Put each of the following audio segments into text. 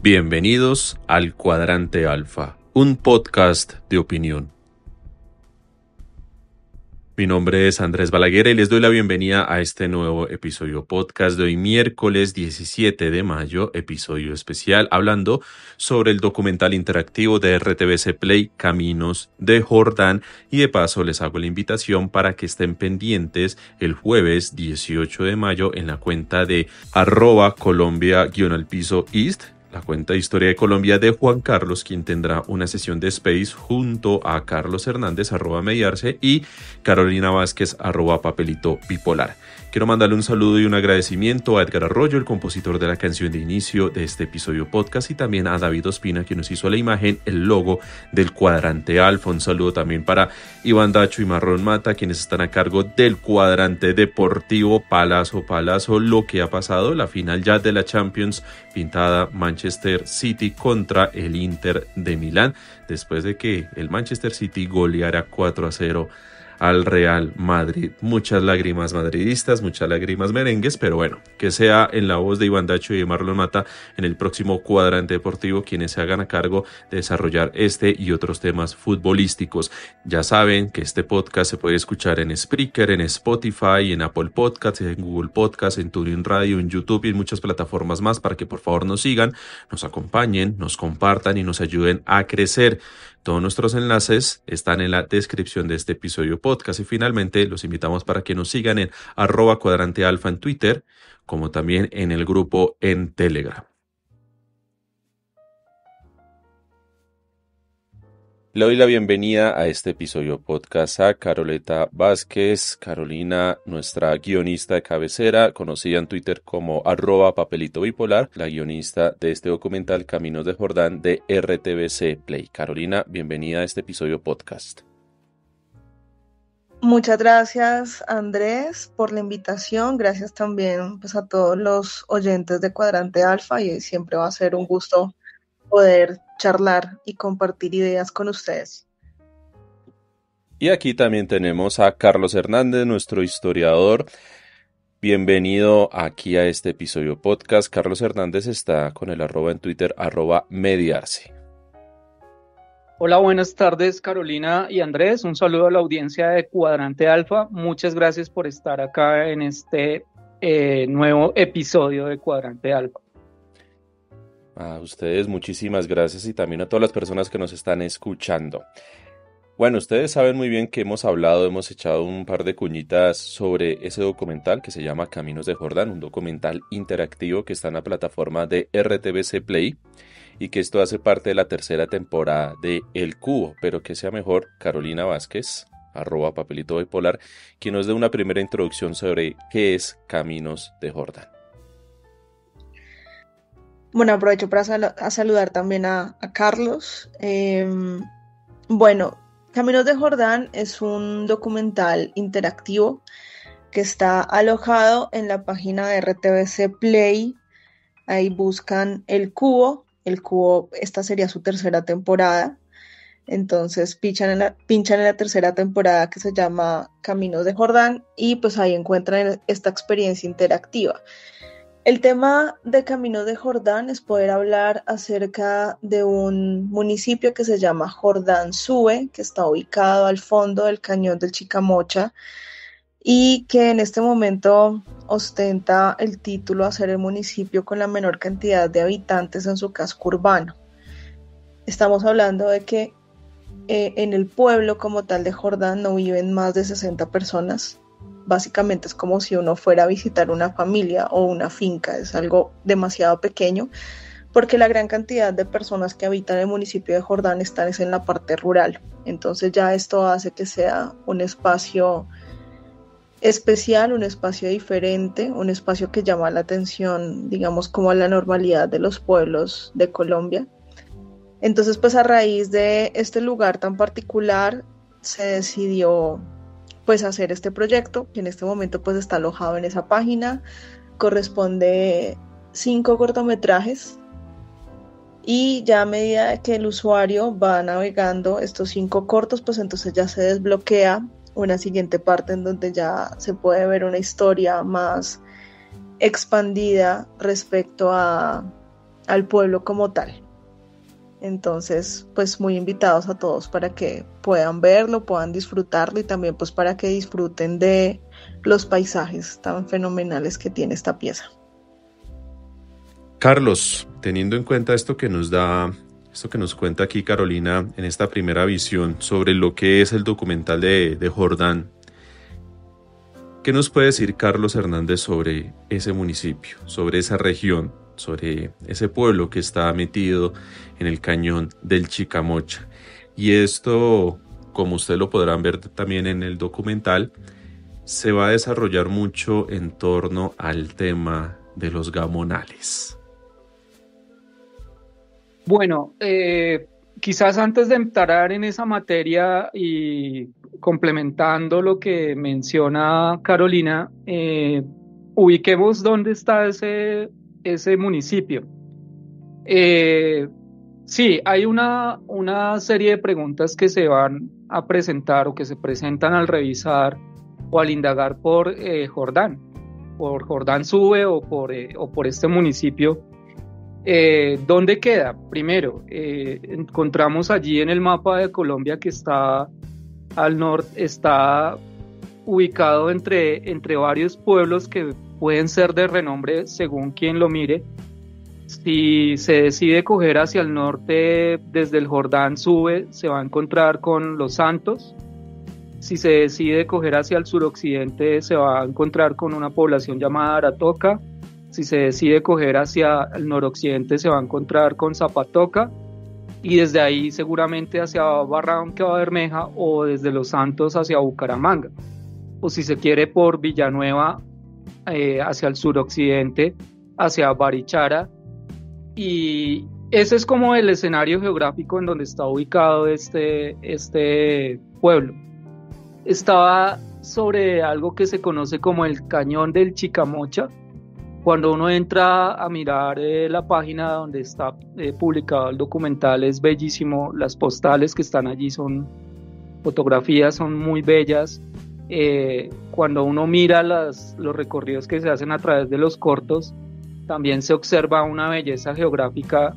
Bienvenidos al Cuadrante Alfa, un podcast de opinión. Mi nombre es Andrés Balaguer y les doy la bienvenida a este nuevo episodio podcast de hoy miércoles 17 de mayo, episodio especial hablando sobre el documental interactivo de RTVC Play Caminos de Jordán, y de paso les hago la invitación para que estén pendientes el jueves 18 de mayo en la cuenta de @Colombia_East, la cuenta de Historia de Colombia de Juan Carlos, quien tendrá una sesión de Space junto a Carlos Hernández @Mediarse y Carolina Vázquez @Papelito Bipolar. Quiero mandarle un saludo y un agradecimiento a Edgar Arroyo, el compositor de la canción de inicio de este episodio podcast, y también a David Ospina, quien nos hizo la imagen, el logo del Cuadrante Alfa. Un saludo también para Iván Dacho y Marrón Mata, quienes están a cargo del Cuadrante Deportivo. Palazo, lo que ha pasado, la final ya de la Champions, pintada Manchester City contra el Inter de Milán, después de que el Manchester City goleara 4-0 al Real Madrid. Muchas lágrimas madridistas, muchas lágrimas merengues, pero bueno, que sea en la voz de Iván Dacho y de Marlon Mata en el próximo Cuadrante Deportivo quienes se hagan a cargo de desarrollar este y otros temas futbolísticos. Ya saben que este podcast se puede escuchar en Spreaker, en Spotify, en Apple Podcasts, en Google Podcasts, en TuneIn Radio, en YouTube y en muchas plataformas más, para que por favor nos sigan, nos acompañen, nos compartan y nos ayuden a crecer. Todos nuestros enlaces están en la descripción de este episodio podcast, y finalmente los invitamos para que nos sigan en @cuadrantealfa en Twitter, como también en el grupo en Telegram. Le doy la bienvenida a este episodio podcast a Caroleta Vázquez, Carolina, nuestra guionista de cabecera, conocida en Twitter como @Papelito Bipolar, la guionista de este documental Caminos de Jordán de RTVC Play. Carolina, bienvenida a este episodio podcast. Muchas gracias, Andrés, por la invitación. Gracias también a todos los oyentes de Cuadrante Alfa, y siempre va a ser un gusto poder charlar y compartir ideas con ustedes. Y aquí también tenemos a Carlos Hernández, nuestro historiador. Bienvenido aquí a este episodio podcast. Carlos Hernández está con el @ en Twitter @Mediarse. Hola, buenas tardes, Carolina y Andrés. Un saludo a la audiencia de Cuadrante Alfa. Muchas gracias por estar acá en este nuevo episodio de Cuadrante Alfa. A ustedes muchísimas gracias, y también a todas las personas que nos están escuchando. Bueno, ustedes saben muy bien que hemos echado un par de cuñitas sobre ese documental que se llama Caminos de Jordán, un documental interactivo que está en la plataforma de RTVC Play, y que esto hace parte de la tercera temporada de El Cubo. Pero que sea mejor Carolina Vázquez, @Papelito Bipolar, quien nos dé una primera introducción sobre qué es Caminos de Jordán. Bueno, aprovecho para saludar también a Carlos. Bueno, Caminos de Jordán es un documental interactivo que está alojado en la página de RTVC Play. Ahí buscan El Cubo. El Cubo, esta sería su tercera temporada. Entonces pinchan en la tercera temporada, que se llama Caminos de Jordán, y pues ahí encuentran esta experiencia interactiva. El tema de Caminos de Jordán es poder hablar acerca de un municipio que se llama Jordán Sube, que está ubicado al fondo del cañón del Chicamocha, y que en este momento ostenta el título a ser el municipio con la menor cantidad de habitantes en su casco urbano. Estamos hablando de que en el pueblo como tal de Jordán no viven más de 60 personas. Básicamente es como si uno fuera a visitar una familia o una finca. Es algo demasiado pequeño, porque la gran cantidad de personas que habitan el municipio de Jordán están en la parte rural. Entonces ya esto hace que sea un espacio especial, un espacio diferente, un espacio que llama la atención, digamos, como a la normalidad de los pueblos de Colombia. Entonces, pues a raíz de este lugar tan particular se decidió pues hacer este proyecto, que en este momento pues está alojado en esa página. Corresponde 5 cortometrajes, y ya a medida que el usuario va navegando estos 5 cortos, pues entonces ya se desbloquea una siguiente parte en donde ya se puede ver una historia más expandida respecto a al pueblo como tal. Entonces, pues muy invitados a todos para que puedan verlo, puedan disfrutarlo y también pues para que disfruten de los paisajes tan fenomenales que tiene esta pieza. Carlos, teniendo en cuenta esto que nos cuenta aquí Carolina en esta primera visión sobre lo que es el documental de Jordán, ¿qué nos puede decir Carlos Hernández sobre ese municipio, sobre esa región, sobre ese pueblo que está metido en el cañón del Chicamocha? Y esto, como ustedes lo podrán ver también en el documental, se va a desarrollar mucho en torno al tema de los gamonales. Bueno, quizás antes de entrar en esa materia y complementando lo que menciona Carolina, ubiquemos dónde está ese municipio. Sí, hay una serie de preguntas que se van a presentar o que se presentan al revisar o al indagar por Jordán Sube o por este municipio. ¿Dónde queda? Primero, encontramos allí en el mapa de Colombia que está al norte, está ubicado entre varios pueblos que pueden ser de renombre según quien lo mire. Si se decide coger hacia el norte desde el Jordán Sube, se va a encontrar con Los Santos. Si se decide coger hacia el suroccidente, se va a encontrar con una población llamada Aratoca. Si se decide coger hacia el noroccidente, se va a encontrar con Zapatoca, y desde ahí seguramente hacia Barranca Bermeja o desde Los Santos hacia Bucaramanga. O si se quiere por Villanueva, hacia el suroccidente, hacia Barichara. Y ese es como el escenario geográfico en donde está ubicado este pueblo. Estaba sobre algo que se conoce como el Cañón del Chicamocha. Cuando uno entra a mirar la página donde está publicado el documental, es bellísimo. Las postales que están allí son fotografías, son muy bellas. Cuando uno mira los recorridos que se hacen a través de los cortos, también se observa una belleza geográfica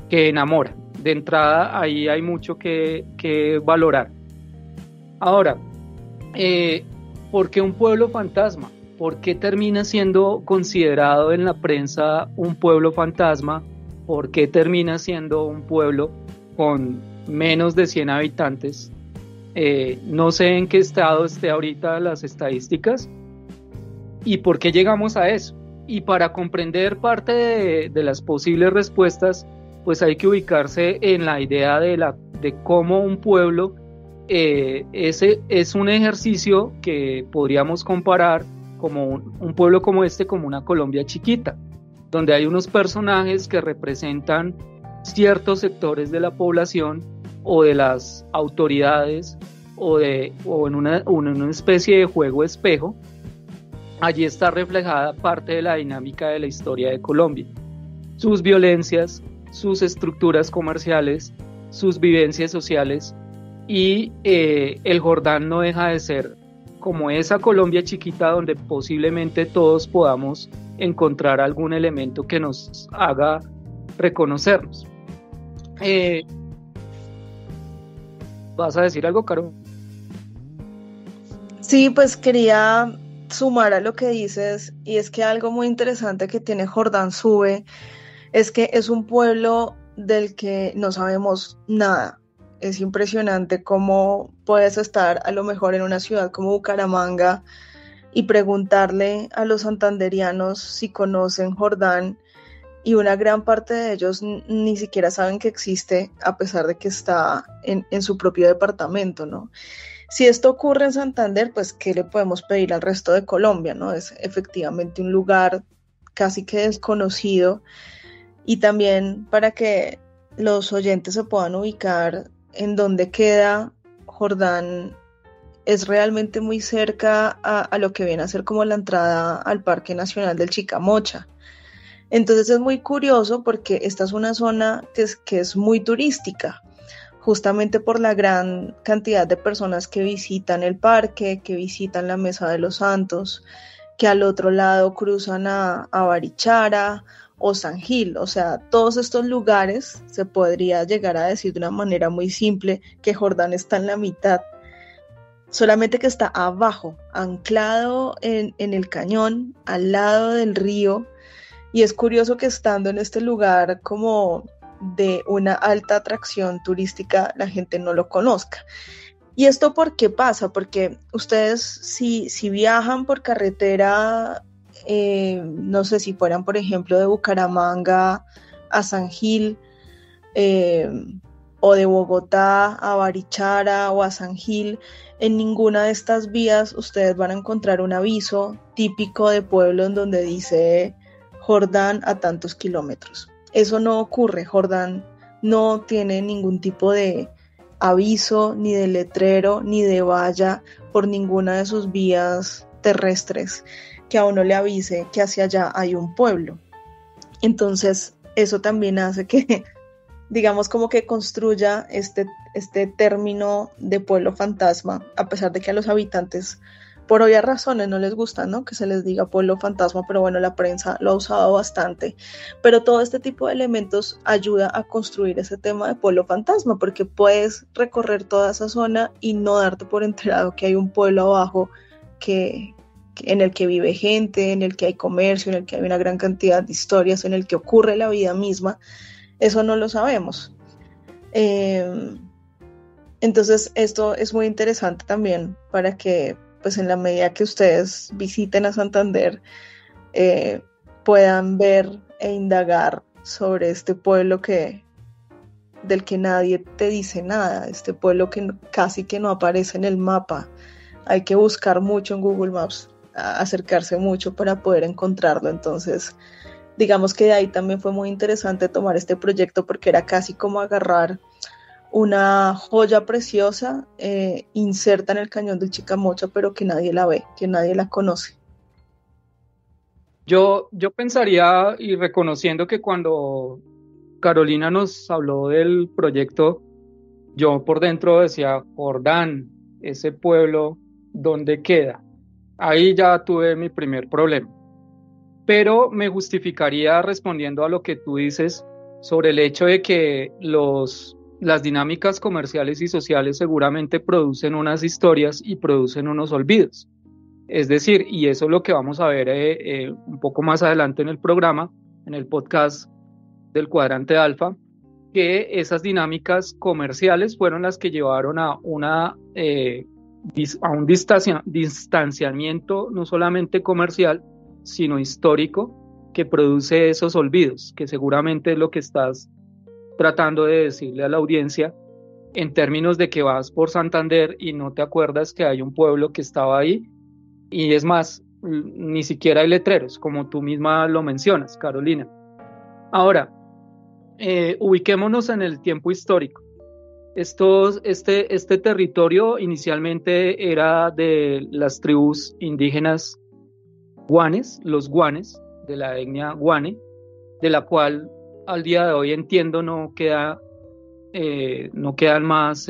que enamora. De entrada, ahí hay mucho que valorar. Ahora, ¿por qué un pueblo fantasma? ¿Por qué termina siendo considerado en la prensa un pueblo fantasma? ¿Por qué termina siendo un pueblo con menos de 100 habitantes? No sé en qué estado esté ahorita las estadísticas. ¿Y por qué llegamos a eso? Y para comprender parte de las posibles respuestas, pues hay que ubicarse en la idea de cómo un pueblo ese es un ejercicio que podríamos comparar como un pueblo como como una Colombia chiquita, donde hay unos personajes que representan ciertos sectores de la población o de las autoridades o en una especie de juego espejo. Allí está reflejada parte de la dinámica de la historia de Colombia, sus violencias, sus estructuras comerciales, sus vivencias sociales, y el Jordán no deja de ser como esa Colombia chiquita donde posiblemente todos podamos encontrar algún elemento que nos haga reconocernos. ¿Vas a decir algo, Caro? Sí, pues quería sumar a lo que dices, y es que algo muy interesante que tiene Jordán Sube es que es un pueblo del que no sabemos nada. Es impresionante cómo puedes estar a lo mejor en una ciudad como Bucaramanga y preguntarle a los santanderianos si conocen Jordán, y una gran parte de ellos ni siquiera saben que existe, a pesar de que está en su propio departamento, ¿no? Si esto ocurre en Santander, pues ¿qué le podemos pedir al resto de Colombia, ¿no? Es efectivamente un lugar casi que desconocido, y también para que los oyentes se puedan ubicar en dónde queda Jordán, es realmente muy cerca a lo que viene a ser como la entrada al Parque Nacional del Chicamocha. Entonces es muy curioso porque esta es una zona que es muy turística, justamente por la gran cantidad de personas que visitan el parque, que visitan la Mesa de los Santos, que al otro lado cruzan a Barichara o San Gil. O sea, todos estos lugares se podría llegar a decir de una manera muy simple que Jordán está en la mitad, solamente que está abajo, anclado en el cañón, al lado del río. Y es curioso que estando en este lugar como de una alta atracción turística, la gente no lo conozca. ¿Y esto por qué pasa? Porque ustedes si viajan por carretera, no sé, si fueran por ejemplo de Bucaramanga a San Gil, o de Bogotá a Barichara o a San Gil, en ninguna de estas vías ustedes van a encontrar un aviso típico de pueblo en donde dice Jordán a tantos kilómetros. Eso no ocurre. Jordán no tiene ningún tipo de aviso, ni de letrero, ni de valla por ninguna de sus vías terrestres que a uno le avise que hacia allá hay un pueblo. Entonces, eso también hace que, digamos, como que construya este término de pueblo fantasma, a pesar de que a los habitantes, por obvias razones, no les gusta, ¿no?, que se les diga pueblo fantasma, pero bueno, la prensa lo ha usado bastante. Pero todo este tipo de elementos ayuda a construir ese tema de pueblo fantasma, porque puedes recorrer toda esa zona y no darte por enterado que hay un pueblo abajo en el que vive gente, en el que hay comercio, en el que hay una gran cantidad de historias, en el que ocurre la vida misma. Eso no lo sabemos. Entonces esto es muy interesante también para que, pues en la medida que ustedes visiten a Santander, puedan ver e indagar sobre este pueblo del que nadie te dice nada, este pueblo que casi que no aparece en el mapa. Hay que buscar mucho en Google Maps, acercarse mucho para poder encontrarlo. Entonces, digamos que de ahí también fue muy interesante tomar este proyecto, porque era casi como agarrar una joya preciosa, inserta en el cañón del Chicamocha, pero que nadie la ve, que nadie la conoce. Yo pensaría, y reconociendo que cuando Carolina nos habló del proyecto, yo por dentro decía, Jordán, ese pueblo, ¿dónde queda? Ahí ya tuve mi primer problema. Pero me justificaría respondiendo a lo que tú dices sobre el hecho de que las dinámicas comerciales y sociales seguramente producen unas historias y producen unos olvidos. Es decir, y eso es lo que vamos a ver un poco más adelante en el programa, en el podcast del Cuadrante Alfa, que esas dinámicas comerciales fueron las que llevaron a un distanciamiento no solamente comercial, sino histórico, que produce esos olvidos, que seguramente es lo que estás tratando de decirle a la audiencia, en términos de que vas por Santander y no te acuerdas que hay un pueblo que estaba ahí, y es más, ni siquiera hay letreros, como tú misma lo mencionas, Carolina. Ahora, ubiquémonos en el tiempo histórico. Este territorio inicialmente era de las tribus indígenas guanes, los guanes, de la etnia guane, de la cual al día de hoy entiendo no quedan más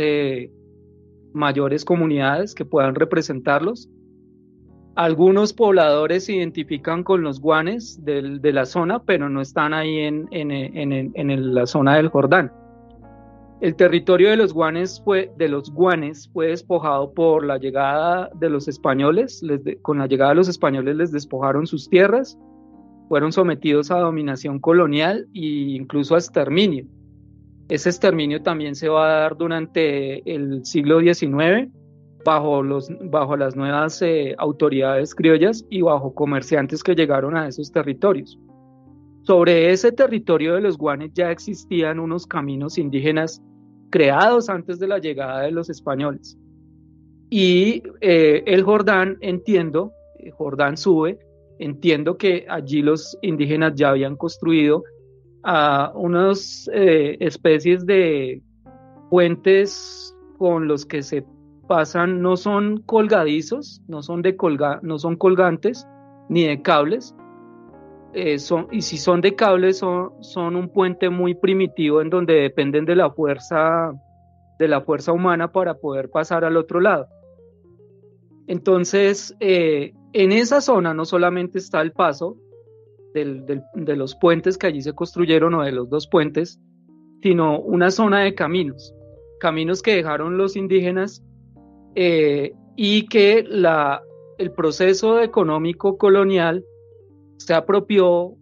mayores comunidades que puedan representarlos. Algunos pobladores se identifican con los guanes de la zona, pero no están ahí en la zona del Jordán. El territorio de los guanes fue despojado por la llegada de los españoles. Con la llegada de los españoles les despojaron sus tierras, fueron sometidos a dominación colonial e incluso a exterminio. Ese exterminio también se va a dar durante el siglo XIX, bajo las nuevas autoridades criollas y bajo comerciantes que llegaron a esos territorios. Sobre ese territorio de los guanes ya existían unos caminos indígenas creados antes de la llegada de los españoles. Y el Jordán, Jordán sube, entiendo que allí los indígenas ya habían construido unas especies de puentes con los que se pasan, no son colgadizos, no son colgantes ni de cables, y si son de cables son un puente muy primitivo en donde dependen de la fuerza humana para poder pasar al otro lado. Entonces, en esa zona no solamente está el paso de los puentes que allí se construyeron o de los dos puentes, sino una zona de caminos que dejaron los indígenas y que el proceso económico colonial se apropió,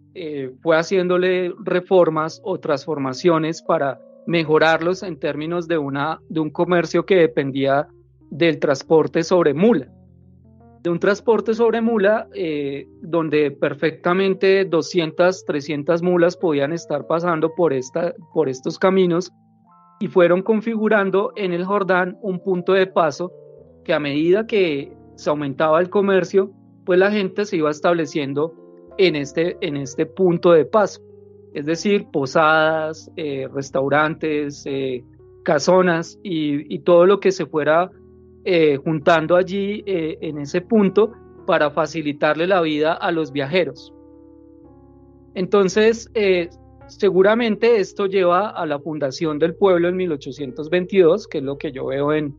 fue haciéndole reformas o transformaciones para mejorarlos en términos de un comercio que dependía del transporte sobre mula. De un transporte sobre mula donde perfectamente 200, 300 mulas podían estar pasando por estos caminos y fueron configurando en el Jordán un punto de paso que a medida que se aumentaba el comercio, pues la gente se iba estableciendo en este punto de paso. Es decir, posadas, restaurantes, casonas y todo lo que se fuera juntando allí en ese punto para facilitarle la vida a los viajeros. Entonces, seguramente esto lleva a la fundación del pueblo en 1822, que es lo que yo veo en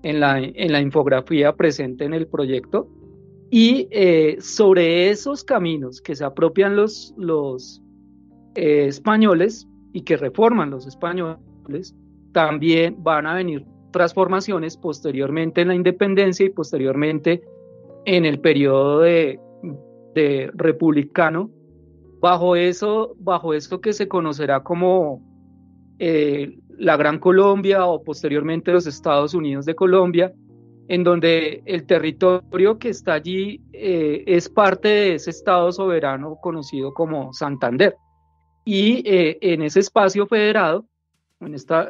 la infografía presente en el proyecto, y sobre esos caminos que se apropian los españoles y que reforman los españoles, también van a venir transformaciones posteriormente en la independencia y posteriormente en el periodo de republicano, bajo eso que se conocerá como la Gran Colombia o posteriormente los Estados Unidos de Colombia, en donde el territorio que está allí es parte de ese estado soberano conocido como Santander. Y en ese espacio federado, en esta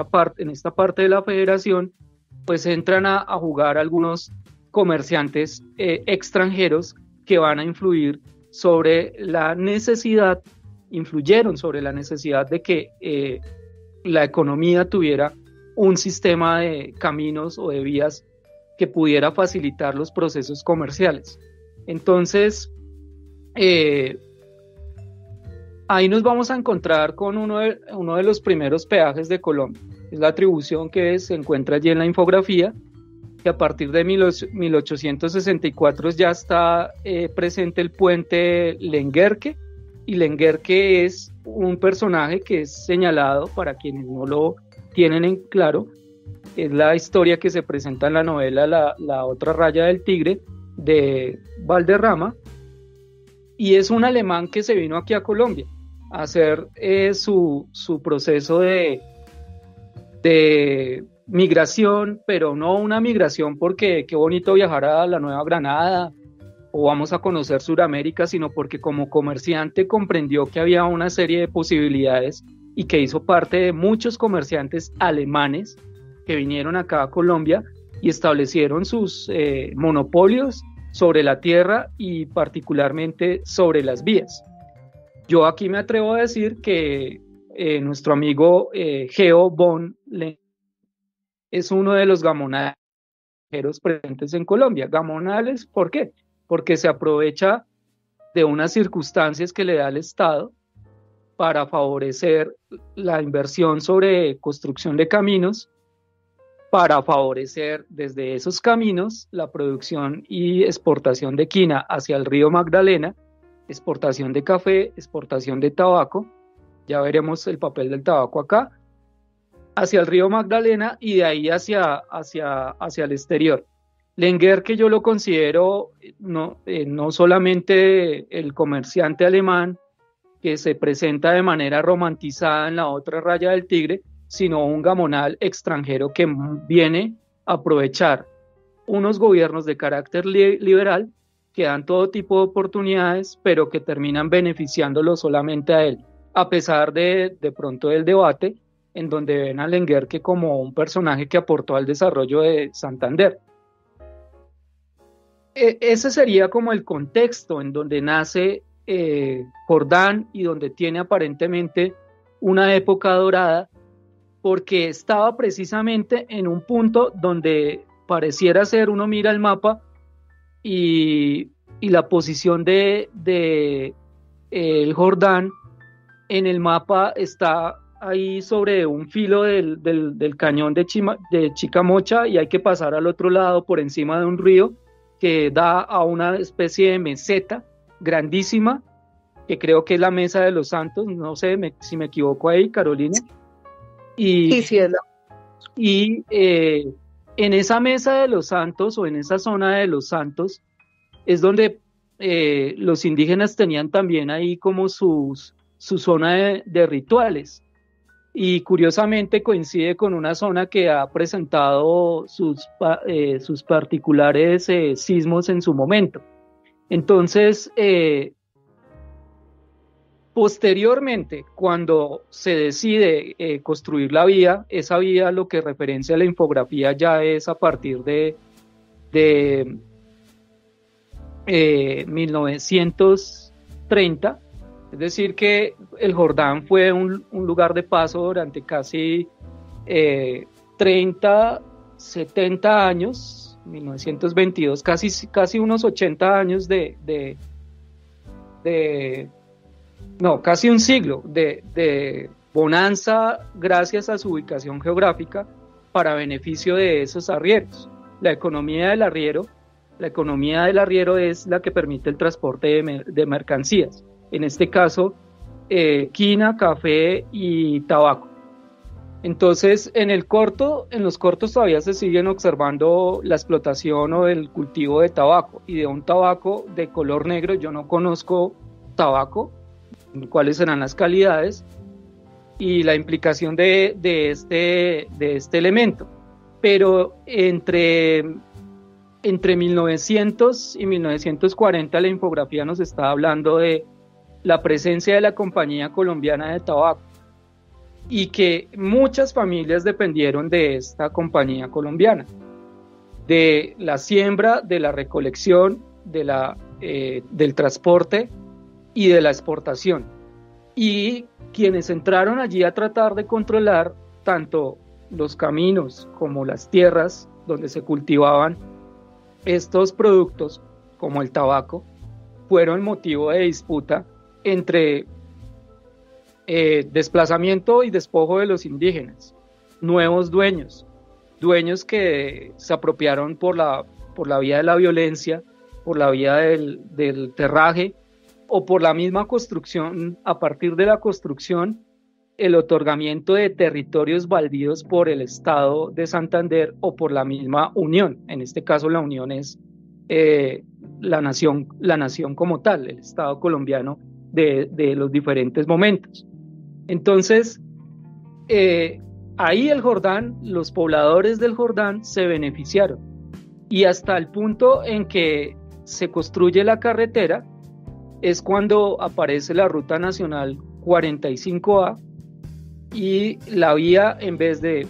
parte de la federación, pues entran a jugar algunos comerciantes extranjeros que van a influyeron sobre la necesidad de que la economía tuviera un sistema de caminos o de vías que pudiera facilitar los procesos comerciales. Entonces, ahí nos vamos a encontrar con uno de los primeros peajes de Colombia. Es la atribución que se encuentra allí en la infografía, que a partir de 1864 ya está presente el puente Lenguerque, y Lenguerque es un personaje que es señalado, para quienes no lo tienen en claro, es la historia que se presenta en la novela La otra raya del tigre de Valderrama, y es un alemán que se vino aquí a Colombia a hacer su proceso de migración, pero no una migración porque qué bonito viajar a la Nueva Granada o vamos a conocer Sudamérica, sino porque como comerciante comprendió que había una serie de posibilidades y que hizo parte de muchos comerciantes alemanes que vinieron acá a Colombia y establecieron sus monopolios sobre la tierra y particularmente sobre las vías. Yo aquí me atrevo a decir que nuestro amigo Geo von Lenguerque es uno de los gamonales presentes en Colombia. Gamonales, ¿por qué? Porque se aprovecha de unas circunstancias que le da el Estado para favorecer la inversión sobre construcción de caminos, para favorecer desde esos caminos la producción y exportación de quina hacia el río Magdalena, exportación de café, exportación de tabaco, ya veremos el papel del tabaco acá, hacia el río Magdalena y de ahí hacia el exterior. Lenguerque yo lo considero no solamente el comerciante alemán que se presenta de manera romantizada en La otra raya del tigre, sino un gamonal extranjero que viene a aprovechar unos gobiernos de carácter liberal que dan todo tipo de oportunidades, pero que terminan beneficiándolo solamente a él, a pesar de pronto del debate en donde ven a Lenguerque como un personaje que aportó al desarrollo de Santander. Ese sería como el contexto en donde nace Jordán y donde tiene aparentemente una época dorada, porque estaba precisamente en un punto donde pareciera ser, uno mira el mapa y la posición de el Jordán en el mapa está ahí sobre un filo del cañón de Chicamocha y hay que pasar al otro lado por encima de un río que da a una especie de meseta grandísima que creo que es la Mesa de los Santos, no sé si me equivoco ahí, Carolina. Y, sí, es la... y en esa Mesa de los Santos o en esa zona de los Santos es donde los indígenas tenían también ahí como su zona de rituales. Y curiosamente coincide con una zona que ha presentado sus particulares sismos en su momento. Entonces, posteriormente, cuando se decide construir la vía, esa vía, lo que referencia a la infografía, ya es a partir de 1930, es decir que el Jordán fue un lugar de paso durante casi 30, 70 años, 1922, casi unos 80 años casi un siglo de bonanza gracias a su ubicación geográfica para beneficio de esos arrieros. La economía del arriero es la que permite el transporte de mercancías. En este caso, quina, café y tabaco. Entonces, en los cortos todavía se siguen observando la explotación o el cultivo de tabaco, y de un tabaco de color negro. Yo no conozco tabaco, cuáles serán las calidades y la implicación de este elemento. Pero entre 1900 y 1940 la infografía nos está hablando de la presencia de la Compañía Colombiana de Tabaco y que muchas familias dependieron de esta compañía colombiana, de la siembra, de la recolección, del transporte y de la exportación. Y quienes entraron allí a tratar de controlar tanto los caminos como las tierras donde se cultivaban estos productos, como el tabaco, fueron motivo de disputa entre desplazamiento y despojo de los indígenas, nuevos dueños que se apropiaron por la vía de la violencia, por la vía del terraje o por la misma construcción. A partir de la construcción, el otorgamiento de territorios baldíos por el Estado de Santander o por la misma Unión. En este caso la Unión es la nación como tal, el Estado colombiano de los diferentes momentos. Entonces, ahí el Jordán, los pobladores del Jordán se beneficiaron, y hasta el punto en que se construye la carretera es cuando aparece la Ruta Nacional 45A, y la vía, en vez de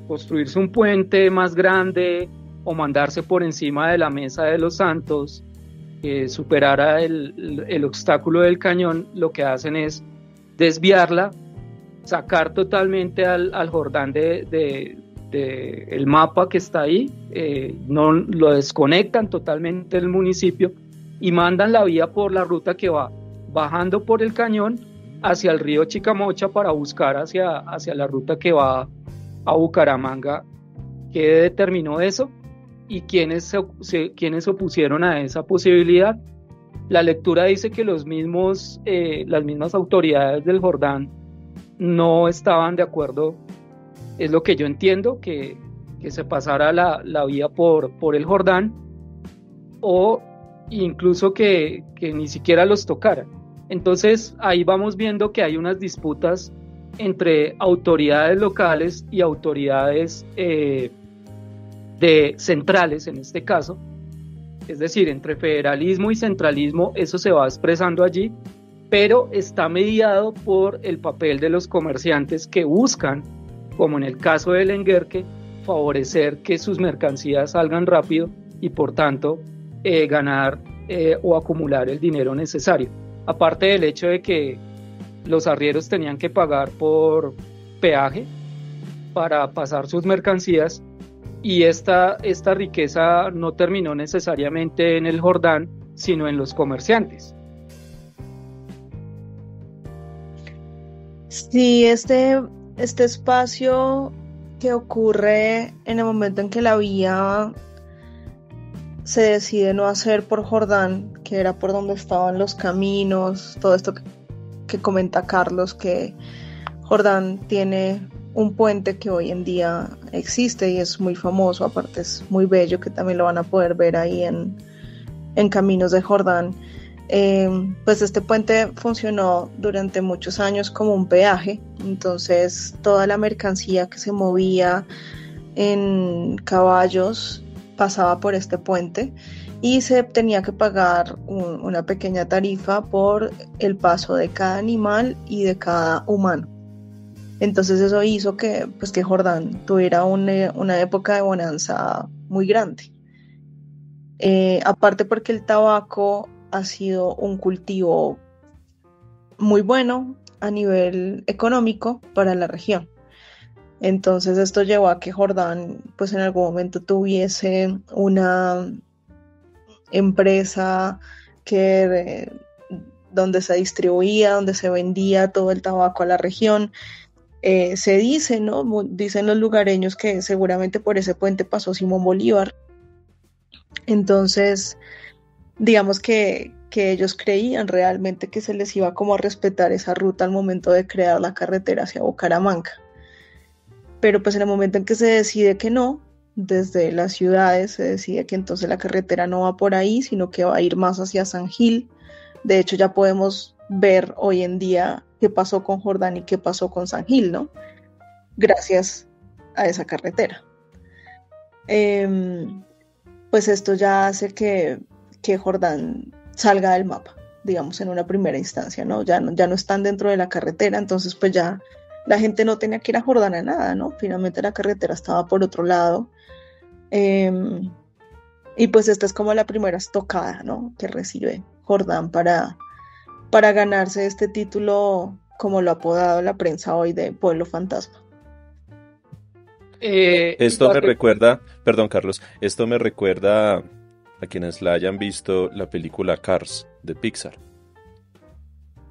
construirse un puente más grande o mandarse por encima de la Mesa de los Santos, que superara el obstáculo del cañón, lo que hacen es desviarla, sacar totalmente al Jordán el mapa que está ahí, no lo desconectan totalmente del municipio y mandan la vía por la ruta que va bajando por el cañón hacia el río Chicamocha para buscar hacia la ruta que va a Bucaramanga. ¿Qué determinó eso? ¿Y quiénes se opusieron a esa posibilidad? La lectura dice que las mismas autoridades del Jordán no estaban de acuerdo. Es lo que yo entiendo, que se pasara la vía por el Jordán, o incluso que ni siquiera los tocaran. Entonces ahí vamos viendo que hay unas disputas entre autoridades locales y autoridades centrales en este caso, es decir, entre federalismo y centralismo. Eso se va expresando allí, pero está mediado por el papel de los comerciantes que buscan, como en el caso del Enguerque, favorecer que sus mercancías salgan rápido y por tanto ganar o acumular el dinero necesario. Aparte del hecho de que los arrieros tenían que pagar por peaje para pasar sus mercancías, y esta riqueza no terminó necesariamente en el Jordán, sino en los comerciantes. Sí, este espacio que ocurre en el momento en que la vía se decide no hacer por Jordán, que era por donde estaban los caminos, todo esto que comenta Carlos, que Jordán tiene un puente que hoy en día existe y es muy famoso, aparte es muy bello, que también lo van a poder ver ahí en Caminos de Jordán. Pues este puente funcionó durante muchos años como un peaje, entonces toda la mercancía que se movía en caballos pasaba por este puente y se tenía que pagar una pequeña tarifa por el paso de cada animal y de cada humano. Entonces eso hizo que Jordán tuviera una época de bonanza muy grande. Aparte porque el tabaco ha sido un cultivo muy bueno a nivel económico para la región. Entonces esto llevó a que Jordán pues en algún momento tuviese una empresa donde se distribuía, donde se vendía todo el tabaco a la región. Se dice, ¿no? Dicen los lugareños que seguramente por ese puente pasó Simón Bolívar. Entonces, digamos que ellos creían realmente que se les iba como a respetar esa ruta al momento de crear la carretera hacia Bucaramanga. Pero pues en el momento en que se decide que no, desde las ciudades se decide que entonces la carretera no va por ahí, sino que va a ir más hacia San Gil. De hecho, ya podemos ver hoy en día qué pasó con Jordán y qué pasó con San Gil, ¿no? Gracias a esa carretera. Pues esto ya hace que Jordán salga del mapa, digamos, en una primera instancia, ¿no? Ya no están dentro de la carretera, entonces pues ya la gente no tenía que ir a Jordán a nada, ¿no? Finalmente la carretera estaba por otro lado. Y pues esta es como la primera estocada, ¿no? Que recibe Jordán para ganarse este título, como lo ha apodado la prensa hoy, de pueblo fantasma. Esto me recuerda, perdón Carlos, esto me recuerda a quienes la hayan visto la película Cars de Pixar.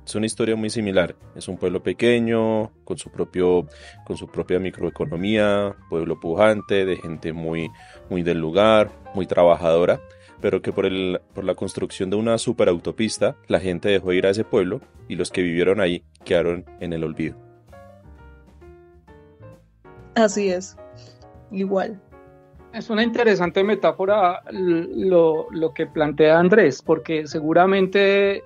Es una historia muy similar. Es un pueblo pequeño, con su propia microeconomía, pueblo pujante, de gente muy, muy del lugar, muy trabajadora, pero que por la construcción de una superautopista, la gente dejó de ir a ese pueblo y los que vivieron ahí quedaron en el olvido. Así es, igual. Es una interesante metáfora lo que plantea Andrés, porque seguramente,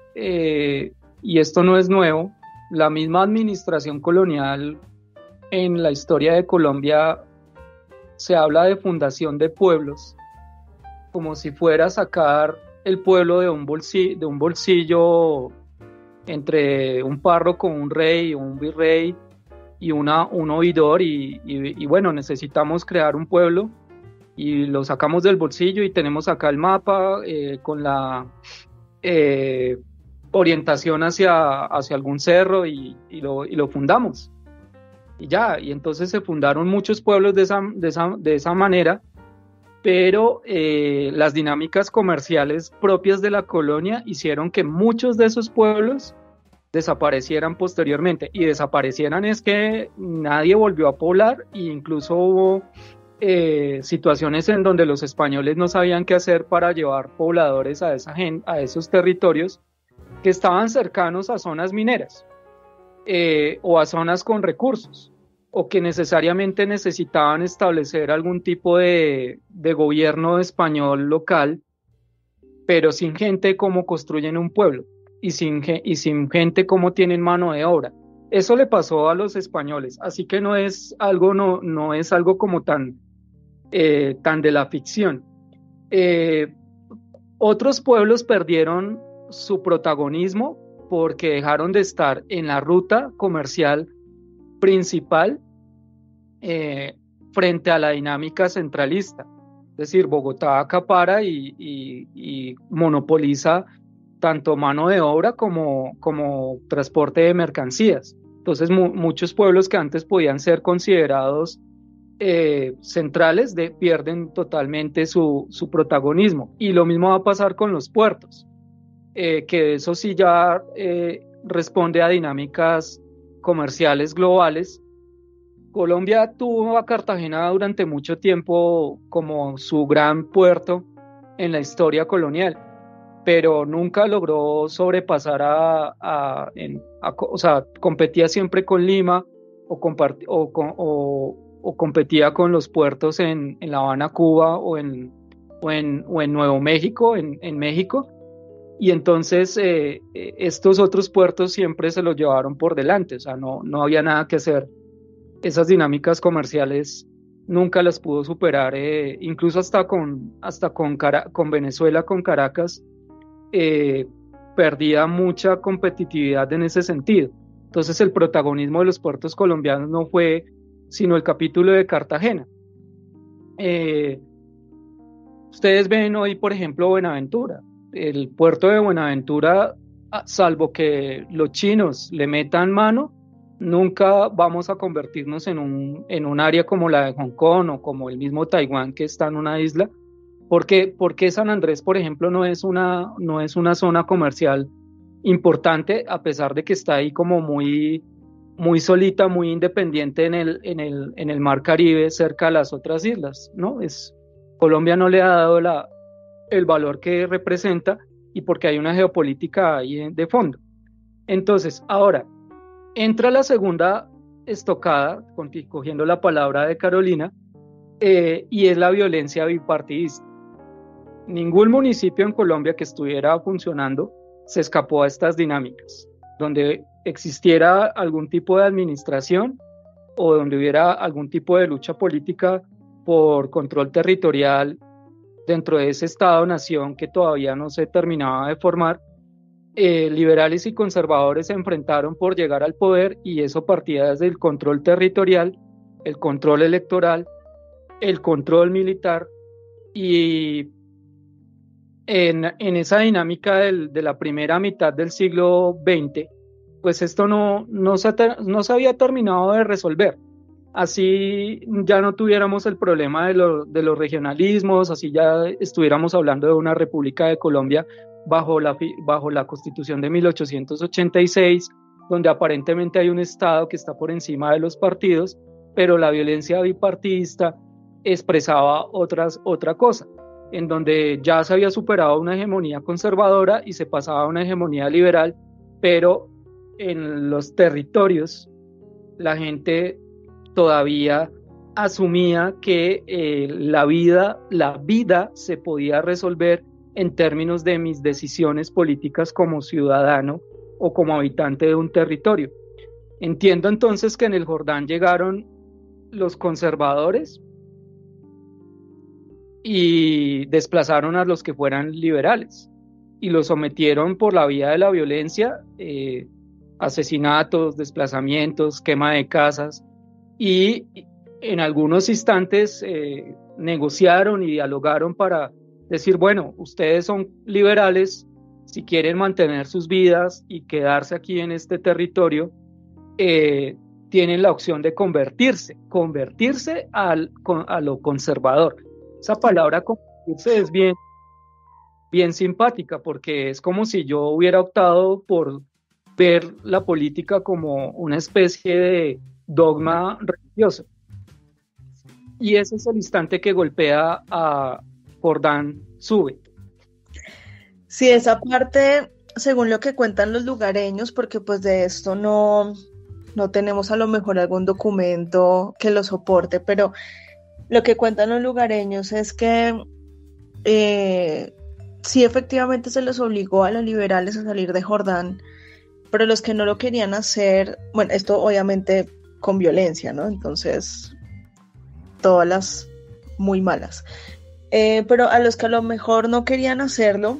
y esto no es nuevo, la misma administración colonial en la historia de Colombia se habla de fundación de pueblos, como si fuera sacar el pueblo de un bolsillo entre un párroco, un rey o un virrey y un oidor, y bueno, necesitamos crear un pueblo y lo sacamos del bolsillo y tenemos acá el mapa con la orientación hacia algún cerro y lo fundamos. Y ya, y entonces se fundaron muchos pueblos de esa manera, pero las dinámicas comerciales propias de la colonia hicieron que muchos de esos pueblos desaparecieran posteriormente, y desaparecieran es que nadie volvió a poblar, e incluso hubo situaciones en donde los españoles no sabían qué hacer para llevar pobladores a esos territorios que estaban cercanos a zonas mineras o a zonas con recursos, o que necesariamente necesitaban establecer algún tipo de gobierno español local, pero sin gente como construyen un pueblo y sin gente como tienen mano de obra. Eso le pasó a los españoles, así que no es algo como tan de la ficción. Otros pueblos perdieron su protagonismo porque dejaron de estar en la ruta comercial principal frente a la dinámica centralista. Es decir, Bogotá acapara y monopoliza tanto mano de obra como transporte de mercancías. Entonces muchos pueblos que antes podían ser considerados centrales pierden totalmente su protagonismo, y lo mismo va a pasar con los puertos, que eso sí ya responde a dinámicas comerciales globales. Colombia tuvo a Cartagena durante mucho tiempo como su gran puerto, en la historia colonial, pero nunca logró sobrepasar o sea, competía siempre con Lima o competía con los puertos en La Habana, Cuba, o en Nuevo México, en México, y entonces estos otros puertos siempre se los llevaron por delante, o sea, no había nada que hacer. Esas dinámicas comerciales nunca las pudo superar, incluso hasta con Venezuela, con Caracas, perdía mucha competitividad en ese sentido. Entonces el protagonismo de los puertos colombianos no fue sino el capítulo de Cartagena. Ustedes ven hoy, por ejemplo, Buenaventura. El puerto de Buenaventura, salvo que los chinos le metan mano, nunca vamos a convertirnos en un área como la de Hong Kong o como el mismo Taiwán, que está en una isla. Porque San Andrés, por ejemplo, no es una zona comercial importante, a pesar de que está ahí como muy, muy solita, muy independiente en el Mar Caribe, cerca de las otras islas, ¿no? Colombia no le ha dado el valor que representa, y porque hay una geopolítica ahí de fondo. Entonces, ahora, entra la segunda estocada, cogiendo la palabra de Carolina, y es la violencia bipartidista. Ningún municipio en Colombia que estuviera funcionando se escapó a estas dinámicas, donde existiera algún tipo de administración o donde hubiera algún tipo de lucha política por control territorial dentro de ese Estado-nación que todavía no se terminaba de formar. Liberales y conservadores se enfrentaron por llegar al poder, y eso partía desde el control territorial, el control electoral, el control militar, y en esa dinámica de la primera mitad del siglo XX, pues esto no se había terminado de resolver. Así ya no tuviéramos el problema de los regionalismos, así ya estuviéramos hablando de una República de Colombia bajo la Constitución de 1886, donde aparentemente hay un Estado que está por encima de los partidos, pero la violencia bipartidista expresaba otra cosa, en donde ya se había superado una hegemonía conservadora y se pasaba a una hegemonía liberal, pero en los territorios la gente todavía asumía que la vida se podía resolver en términos de mis decisiones políticas como ciudadano o como habitante de un territorio. Entiendo entonces que en el Jordán llegaron los conservadores y desplazaron a los que fueran liberales y los sometieron por la vía de la violencia, asesinatos, desplazamientos, quema de casas, y en algunos instantes negociaron y dialogaron para decir, bueno, ustedes son liberales, si quieren mantener sus vidas y quedarse aquí en este territorio, tienen la opción de convertirse a lo conservador. Esa palabra convertirse es bien simpática, porque es como si yo hubiera optado por ver la política como una especie de dogma religioso. Y ese es el instante que golpea a Jordán Sube. Sí, esa parte, según lo que cuentan los lugareños, porque pues de esto no tenemos a lo mejor algún documento que lo soporte, pero lo que cuentan los lugareños es que sí, efectivamente se les obligó a los liberales a salir de Jordán, pero los que no lo querían hacer, bueno, esto obviamente con violencia, ¿no? Entonces, todas las muy malas. Pero a los que a lo mejor no querían hacerlo,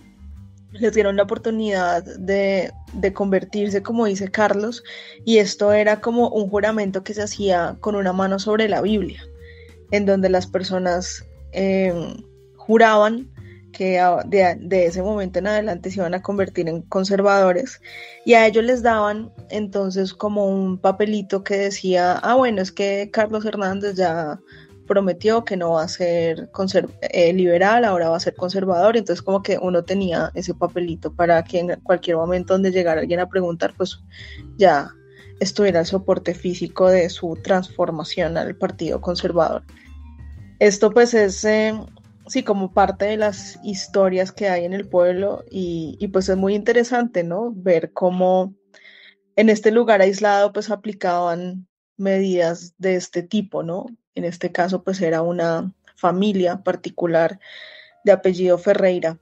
les dieron la oportunidad de convertirse, como dice Carlos, y esto era como un juramento que se hacía con una mano sobre la Biblia, en donde las personas juraban que de ese momento en adelante se iban a convertir en conservadores, y a ellos les daban entonces como un papelito que decía, bueno, es que Carlos Hernández ya prometió que no va a ser liberal, ahora va a ser conservador. Entonces como que uno tenía ese papelito para que en cualquier momento donde llegara alguien a preguntar, pues ya estuviera el soporte físico de su transformación al partido conservador. Esto pues es sí, como parte de las historias que hay en el pueblo y pues es muy interesante, ¿no? Ver cómo en este lugar aislado pues aplicaban medidas de este tipo, ¿no? En este caso pues era una familia particular de apellido Ferreira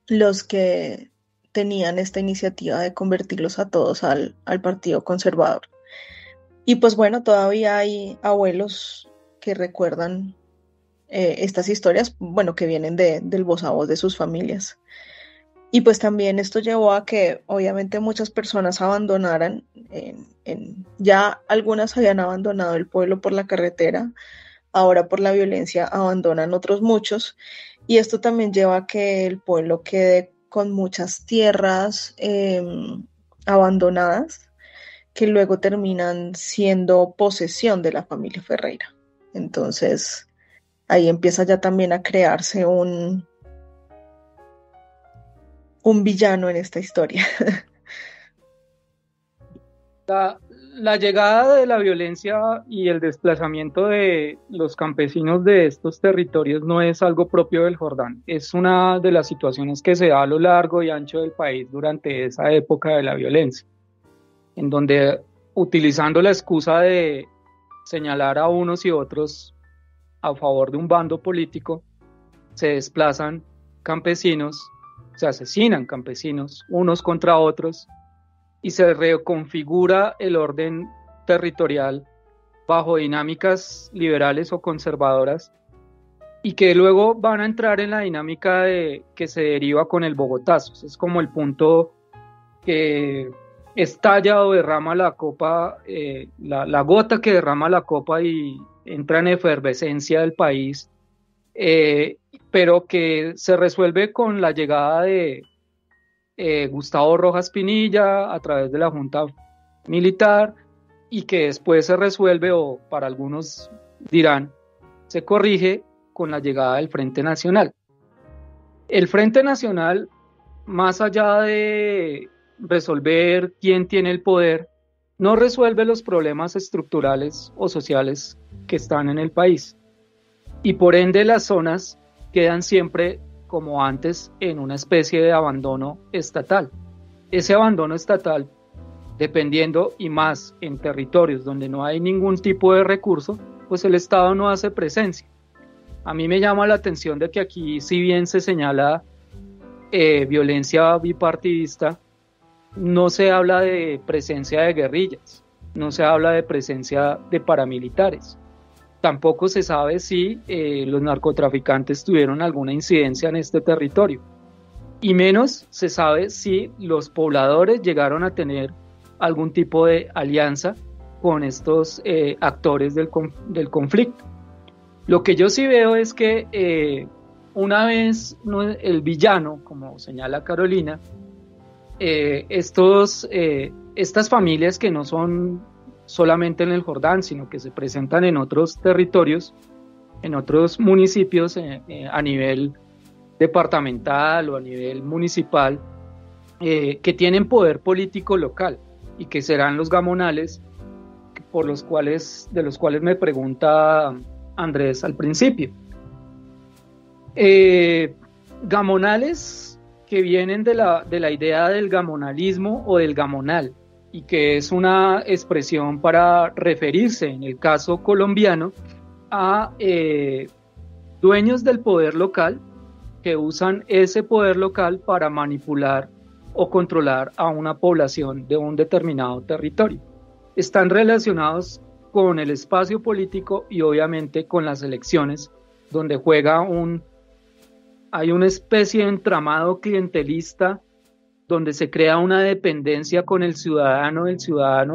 los que tenían esta iniciativa de convertirlos a todos al Partido Conservador. Y pues bueno, todavía hay abuelos que recuerdan estas historias, bueno, que vienen del voz a voz de sus familias. Y pues también esto llevó a que obviamente muchas personas abandonaran, ya algunas habían abandonado el pueblo por la carretera, ahora por la violencia abandonan otros muchos. Y esto también lleva a que el pueblo quede con muchas tierras abandonadas que luego terminan siendo posesión de la familia Ferreira. Entonces, ahí empieza ya también a crearse un villano en esta historia. La llegada de la violencia y el desplazamiento de los campesinos de estos territorios no es algo propio del Jordán, es una de las situaciones que se da a lo largo y ancho del país durante esa época de la violencia, en donde utilizando la excusa de señalar a unos y otros a favor de un bando político, se desplazan campesinos, se asesinan campesinos unos contra otros y se reconfigura el orden territorial bajo dinámicas liberales o conservadoras y que luego van a entrar en la dinámica que se deriva con el Bogotazo. Es como el punto que estalla o derrama la copa, la gota que derrama la copa y entra en efervescencia del país, pero que se resuelve con la llegada de Gustavo Rojas Pinilla a través de la Junta Militar y que después se resuelve, o para algunos dirán, se corrige con la llegada del Frente Nacional. El Frente Nacional, más allá de resolver quién tiene el poder, no resuelve los problemas estructurales o sociales que están en el país. Y por ende las zonas quedan siempre como antes en una especie de abandono estatal. Ese abandono estatal, dependiendo y más en territorios donde no hay ningún tipo de recurso, pues el Estado no hace presencia. A mí me llama la atención de que aquí, si bien se señala violencia bipartidista, no se habla de presencia de guerrillas, no se habla de presencia de paramilitares. Tampoco se sabe si los narcotraficantes tuvieron alguna incidencia en este territorio. Y menos se sabe si los pobladores llegaron a tener algún tipo de alianza con estos actores del conflicto. Lo que yo sí veo es que una vez el villano, como señala Carolina, estas familias que no son solamente en el Jordán, sino que se presentan en otros territorios, en otros municipios a nivel departamental o a nivel municipal, que tienen poder político local y que serán los gamonales de los cuales me pregunta Andrés al principio. Gamonales que vienen de la idea del gamonalismo o del gamonal, y que es una expresión para referirse, en el caso colombiano, a dueños del poder local que usan ese poder local para manipular o controlar a una población de un determinado territorio. Están relacionados con el espacio político y obviamente con las elecciones, donde hay una especie de entramado clientelista donde se crea una dependencia con el ciudadano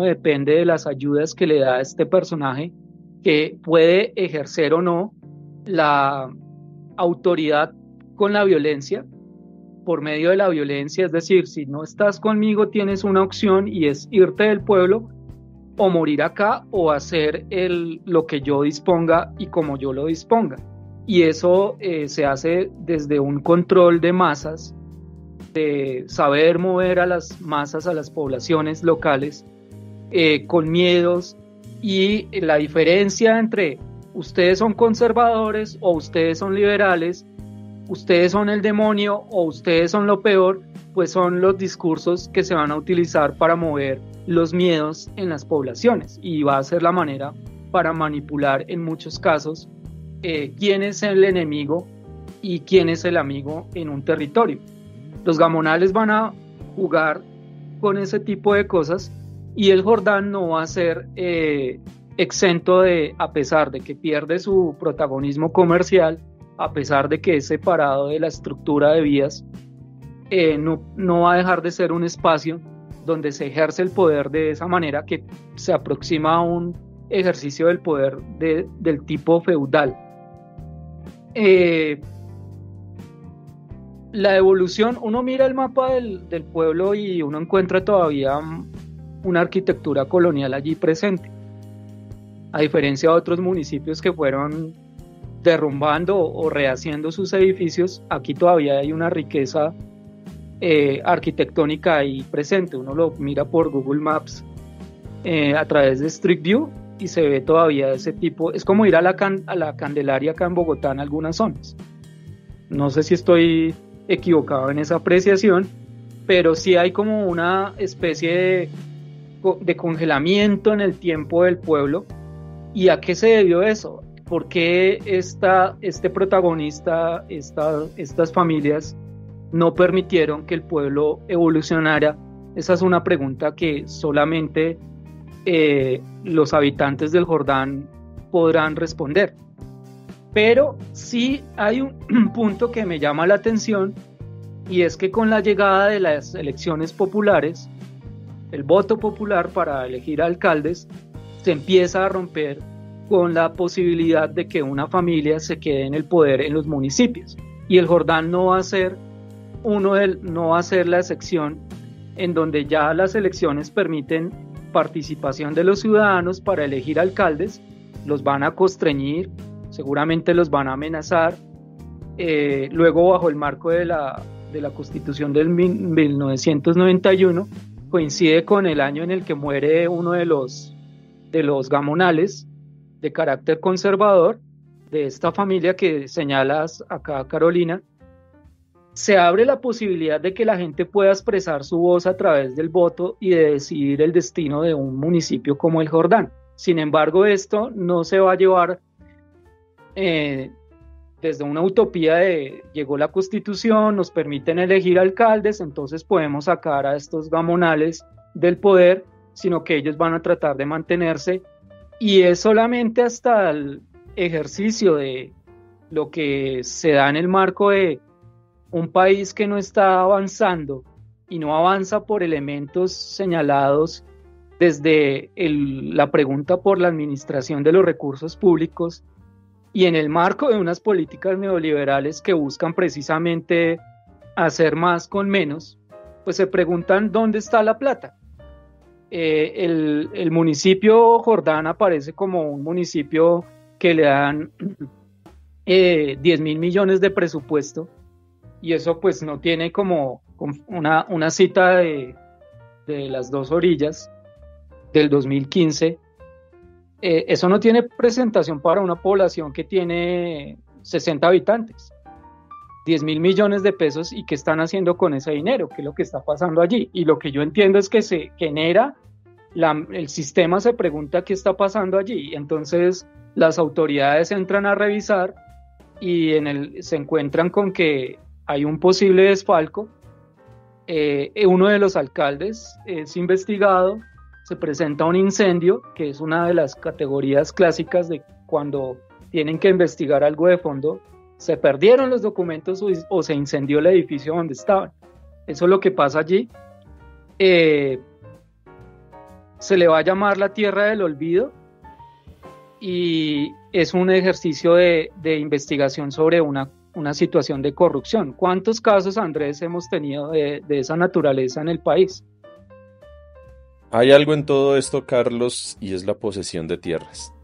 depende de las ayudas que le da a este personaje, que puede ejercer o no la autoridad con la violencia, por medio de la violencia, es decir, si no estás conmigo tienes una opción y es irte del pueblo o morir acá o hacer lo que yo disponga y como yo lo disponga. Y eso se hace desde un control de masas, de saber mover a las masas, a las poblaciones locales, con miedos, y la diferencia entre ustedes son conservadores o ustedes son liberales, ustedes son el demonio o ustedes son lo peor, pues son los discursos que se van a utilizar para mover los miedos en las poblaciones, y va a ser la manera para manipular en muchos casos quién es el enemigo y quién es el amigo en un territorio. Los gamonales van a jugar con ese tipo de cosas, y el Jordán no va a ser exento de, a pesar de que pierde su protagonismo comercial, a pesar de que es separado de la estructura de vías, no va a dejar de ser un espacio donde se ejerce el poder de esa manera, que se aproxima a un ejercicio del poder del tipo feudal. La evolución, uno mira el mapa del pueblo y uno encuentra todavía una arquitectura colonial allí presente, a diferencia de otros municipios que fueron derrumbando o rehaciendo sus edificios. Aquí todavía hay una riqueza arquitectónica ahí presente. Uno lo mira por Google Maps a través de Street View y se ve todavía ese tipo. Es como ir a la Candelaria acá en Bogotá en algunas zonas. No sé si estoy equivocado en esa apreciación, pero sí hay como una especie de congelamiento en el tiempo del pueblo. ¿Y a qué se debió eso? ¿Por qué este protagonista, estas familias no permitieron que el pueblo evolucionara? Esa es una pregunta que solamente los habitantes del Jordán podrán responder. Pero sí hay un punto que me llama la atención, y es que con la llegada de las elecciones populares, el voto popular para elegir alcaldes, se empieza a romper con la posibilidad de que una familia se quede en el poder en los municipios, y el Jordán no va a ser la excepción, en donde ya las elecciones permiten participación de los ciudadanos para elegir alcaldes. Los van a constreñir, seguramente los van a amenazar. Luego, bajo el marco de la Constitución del 1991, coincide con el año en el que muere uno de los gamonales de carácter conservador de esta familia que señalas acá, Carolina. Se abre la posibilidad de que la gente pueda expresar su voz a través del voto y de decidir el destino de un municipio como el Jordán. Sin embargo, esto no se va a llevar desde una utopía de llegó la Constitución, nos permiten elegir alcaldes, entonces podemos sacar a estos gamonales del poder, sino que ellos van a tratar de mantenerse, y es solamente hasta el ejercicio de lo que se da en el marco de un país que no está avanzando y no avanza por elementos señalados desde la pregunta por la administración de los recursos públicos, y en el marco de unas políticas neoliberales que buscan precisamente hacer más con menos, pues se preguntan dónde está la plata. El municipio Jordán aparece como un municipio que le dan 10.000 millones de presupuesto, y eso pues no tiene como una cita de las dos orillas del 2015. Eso no tiene presentación para una población que tiene 60 habitantes. 10.000 millones de pesos, ¿y qué están haciendo con ese dinero? ¿Qué es lo que está pasando allí? Y lo que yo entiendo es que se genera, el sistema se pregunta qué está pasando allí, entonces las autoridades entran a revisar y se encuentran con que hay un posible desfalco. Uno de los alcaldes es investigado, se presenta un incendio, que es una de las categorías clásicas de cuando tienen que investigar algo de fondo. Se perdieron los documentos o se incendió el edificio donde estaban. Eso es lo que pasa allí. Se le va a llamar la tierra del olvido, y es un ejercicio de investigación sobre una situación de corrupción. ¿Cuántos casos, Andrés, hemos tenido de esa naturaleza en el país? Hay algo en todo esto, Carlos, y es la posesión de tierras.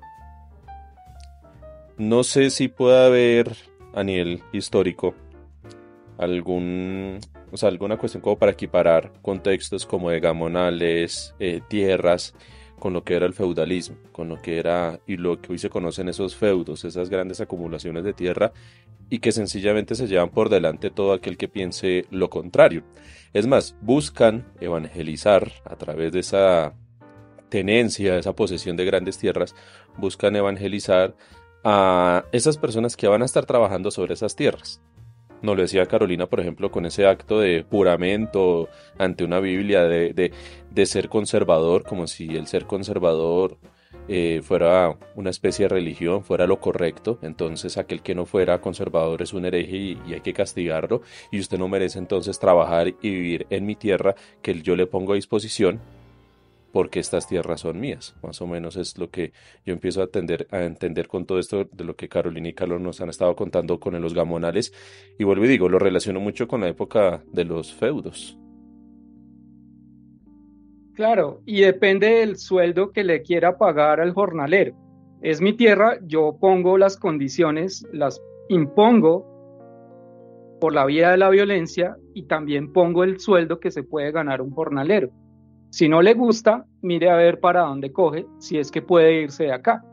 No sé si pueda haber a nivel histórico alguna cuestión como para equiparar contextos como de gamonales, tierras, con lo que era el feudalismo, con lo que era y lo que hoy se conocen esos feudos, esas grandes acumulaciones de tierra y que sencillamente se llevan por delante todo aquel que piense lo contrario. Es más, buscan evangelizar a través de esa tenencia, esa posesión de grandes tierras, buscan evangelizar a esas personas que van a estar trabajando sobre esas tierras. Nos lo decía Carolina, por ejemplo, con ese acto de juramento ante una Biblia, de ser conservador, como si el ser conservador fuera una especie de religión, fuera lo correcto. Entonces aquel que no fuera conservador es un hereje y hay que castigarlo, y usted no merece entonces trabajar y vivir en mi tierra que yo le pongo a disposición, porque estas tierras son mías. Más o menos es lo que yo empiezo a entender con todo esto de lo que Carolina y Carlos nos han estado contando con los gamonales. Y vuelvo y digo, lo relaciono mucho con la época de los feudos. Claro, y depende del sueldo que le quiera pagar al jornalero. Es mi tierra, yo pongo las condiciones, las impongo por la vía de la violencia y también pongo el sueldo que se puede ganar un jornalero. Si no le gusta, mire a ver para dónde coge, si es que puede irse de acá.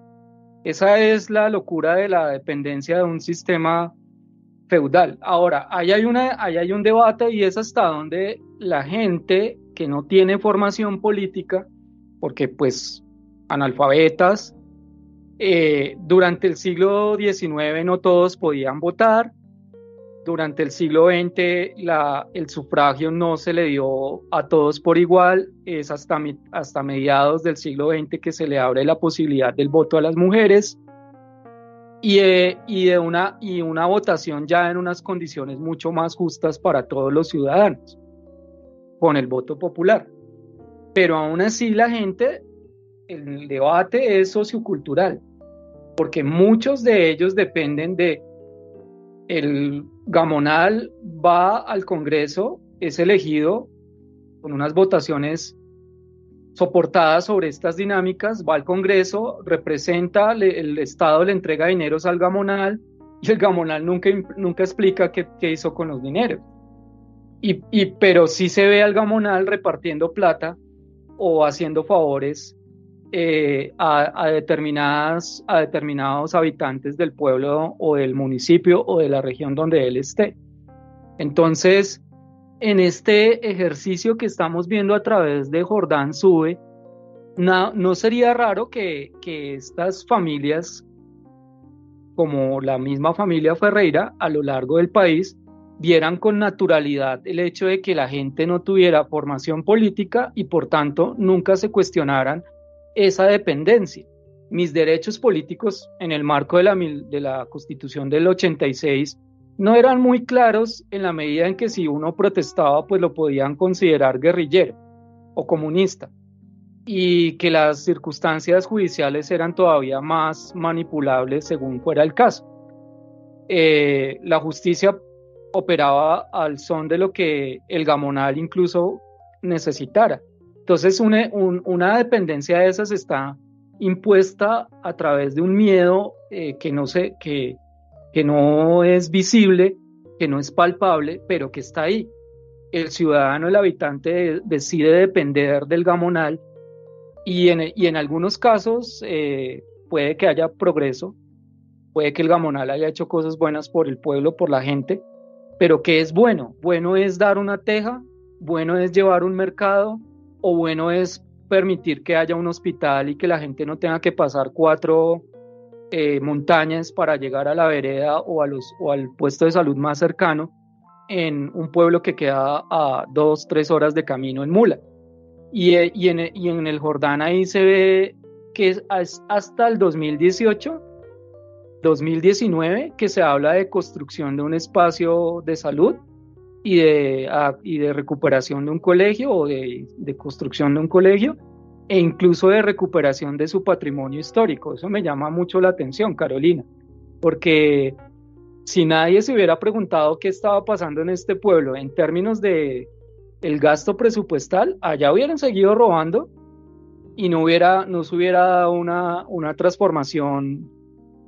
Esa es la locura de la dependencia de un sistema feudal. Ahora, ahí hay un debate y es hasta dónde la gente que no tiene formación política, porque pues analfabetas, durante el siglo XIX no todos podían votar. Durante el siglo XX el sufragio no se le dio a todos por igual, es hasta mediados del siglo XX que se le abre la posibilidad del voto a las mujeres y una votación ya en unas condiciones mucho más justas para todos los ciudadanos, con el voto popular. Pero aún así el debate es sociocultural, porque muchos de ellos dependen el gamonal va al Congreso, es elegido con unas votaciones soportadas sobre estas dinámicas, va al Congreso, representa, el Estado le entrega dineros al gamonal y el gamonal nunca explica qué hizo con los dineros. Pero sí se ve al gamonal repartiendo plata o haciendo favores a determinados habitantes del pueblo o del municipio o de la región donde él esté. Entonces, en este ejercicio que estamos viendo a través de Jordán Sube, no sería raro que estas familias, como la misma familia Ferreira, a lo largo del país, vieran con naturalidad el hecho de que la gente no tuviera formación política y por tanto nunca se cuestionaran esa dependencia. Mis derechos políticos en el marco de la Constitución del 86 no eran muy claros, en la medida en que si uno protestaba pues lo podían considerar guerrillero o comunista, y que las circunstancias judiciales eran todavía más manipulables según fuera el caso. La justicia operaba al son de lo que el gamonal incluso necesitara. Entonces una dependencia de esas está impuesta a través de un miedo que no es visible, que no es palpable, pero que está ahí. El ciudadano, el habitante decide depender del gamonal y en algunos casos puede que haya progreso, puede que el gamonal haya hecho cosas buenas por el pueblo, por la gente, pero ¿qué es bueno? Bueno es dar una teja, bueno es llevar un mercado, o bueno es permitir que haya un hospital y que la gente no tenga que pasar 4 montañas para llegar a la vereda o al puesto de salud más cercano en un pueblo que queda a 2-3 horas de camino en mula. Y en el Jordán ahí se ve que es hasta el 2019 que se habla de construcción de un espacio de salud y de recuperación de un colegio o de construcción de un colegio e incluso de recuperación de su patrimonio histórico. Eso me llama mucho la atención, Carolina, porque si nadie se hubiera preguntado qué estaba pasando en este pueblo en términos de el gasto presupuestal, allá hubieran seguido robando y no se hubiera dado una transformación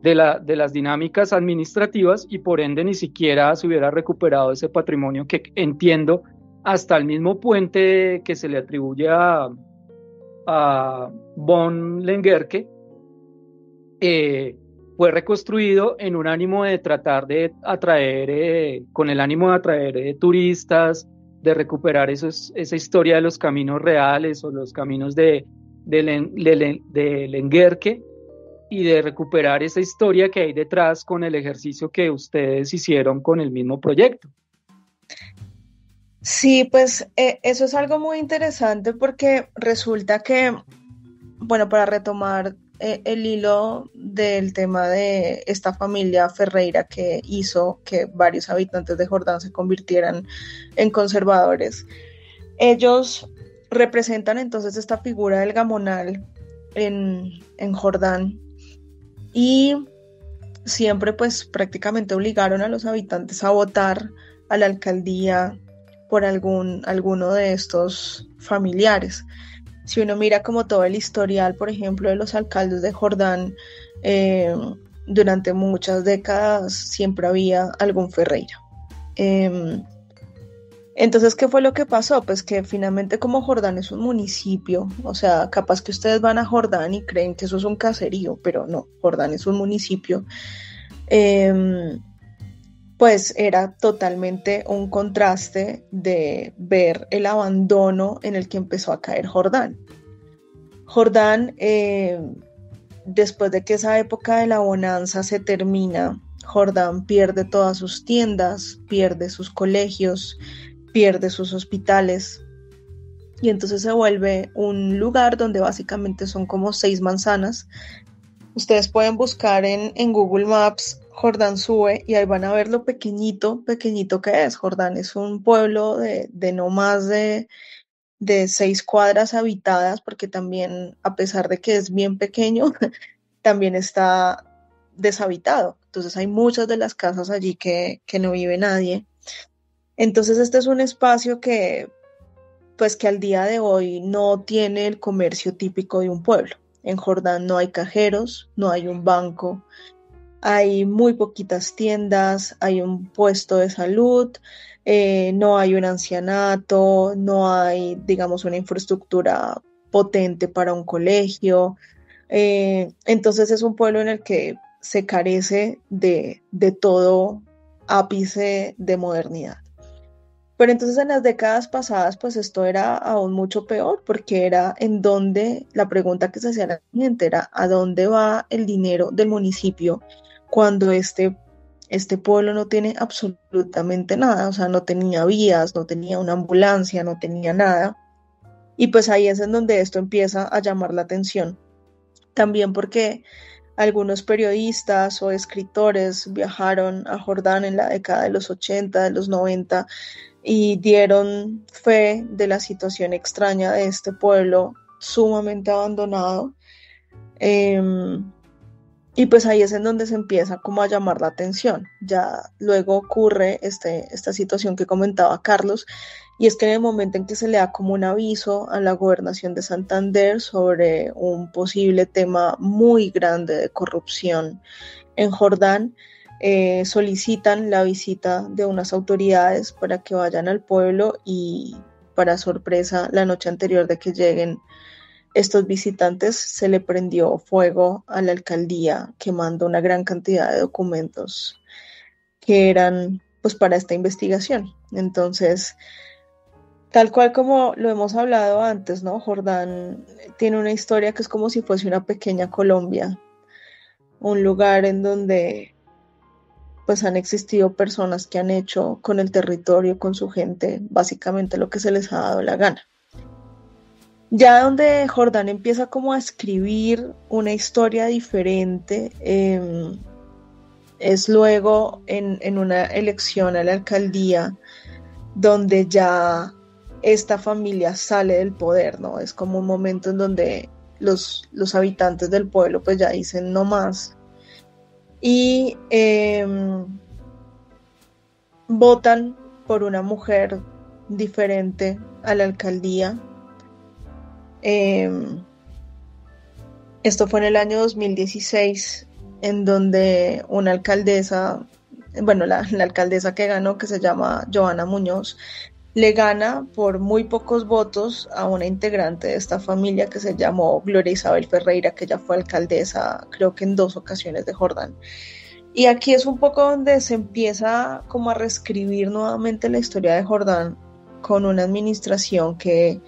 de las dinámicas administrativas y por ende ni siquiera se hubiera recuperado ese patrimonio que entiendo hasta el mismo puente que se le atribuye a a Von Lengerke, fue reconstruido en un ánimo de tratar de atraer, con el ánimo de atraer turistas, de recuperar esa historia de los caminos reales o los caminos de Lengerke, y de recuperar esa historia que hay detrás con el ejercicio que ustedes hicieron con el mismo proyecto. Sí, pues eso es algo muy interesante porque resulta que, bueno, para retomar el hilo del tema de esta familia Ferreira que hizo que varios habitantes de Jordán se convirtieran en conservadores, ellos representan entonces esta figura del gamonal en Jordán, y siempre pues prácticamente obligaron a los habitantes a votar a la alcaldía por alguno de estos familiares. Si uno mira como todo el historial, por ejemplo, de los alcaldes de Jordán, durante muchas décadas siempre había algún Ferreira. Entonces, ¿qué fue lo que pasó? Pues que finalmente, como Jordán es un municipio, o sea, capaz que ustedes van a Jordán y creen que eso es un caserío, pero no, Jordán es un municipio, pues era totalmente un contraste de ver el abandono en el que empezó a caer Jordán. Jordán, después de que esa época de la bonanza se termina, Jordán pierde todas sus tiendas, pierde sus colegios, pierde sus hospitales, y entonces se vuelve un lugar donde básicamente son como 6 manzanas. Ustedes pueden buscar en Google Maps Jordán Sube y ahí van a ver lo pequeñito que es. Jordán es un pueblo de no más de 6 cuadras habitadas, porque también, a pesar de que es bien pequeño, también está deshabitado. Entonces hay muchas de las casas allí que no vive nadie. Entonces este es un espacio que al día de hoy no tiene el comercio típico de un pueblo. En Jordán no hay cajeros, no hay un banco, hay muy poquitas tiendas, hay un puesto de salud, no hay un ancianato, no hay, digamos, una infraestructura potente para un colegio. Entonces es un pueblo en el que se carece de todo ápice de modernidad. Pero entonces en las décadas pasadas, pues esto era aún mucho peor, porque era la pregunta que se hacía la gente era: ¿a dónde va el dinero del municipio cuando este pueblo no tiene absolutamente nada? O sea, no tenía vías, no tenía una ambulancia, no tenía nada. Y pues ahí es en donde esto empieza a llamar la atención. También porque algunos periodistas o escritores viajaron a Jordán en la década de los 80, de los 90, y dieron fe de la situación extraña de este pueblo sumamente abandonado. Y pues ahí es en donde se empieza como a llamar la atención. Ya luego ocurre esta situación que comentaba Carlos, y es que en el momento en que se le da como un aviso a la gobernación de Santander sobre un posible tema muy grande de corrupción en Jordán, solicitan la visita de unas autoridades para que vayan al pueblo, y para sorpresa, la noche anterior de que lleguen estos visitantes, se le prendió fuego a la alcaldía, quemando una gran cantidad de documentos que eran pues para esta investigación. Entonces, tal cual como lo hemos hablado antes, ¿no? Jordán tiene una historia que es como si fuese una pequeña Colombia, un lugar en donde pues han existido personas que han hecho con el territorio, con su gente, básicamente lo que se les ha dado la gana. Ya donde Jordán empieza como a escribir una historia diferente, es luego en una elección a la alcaldía, donde ya esta familia sale del poder, ¿no? Es como un momento en donde los habitantes del pueblo pues ya dicen no más, y votan por una mujer diferente a la alcaldía. Esto fue en el año 2016, en donde una alcaldesa, bueno, la alcaldesa que ganó, que se llama Joana Muñoz, le gana por muy pocos votos a una integrante de esta familia que se llamó Gloria Isabel Ferreira, que ya fue alcaldesa creo que en 2 ocasiones de Jordán. Y aquí es un poco donde se empieza como a reescribir nuevamente la historia de Jordán con una administración que,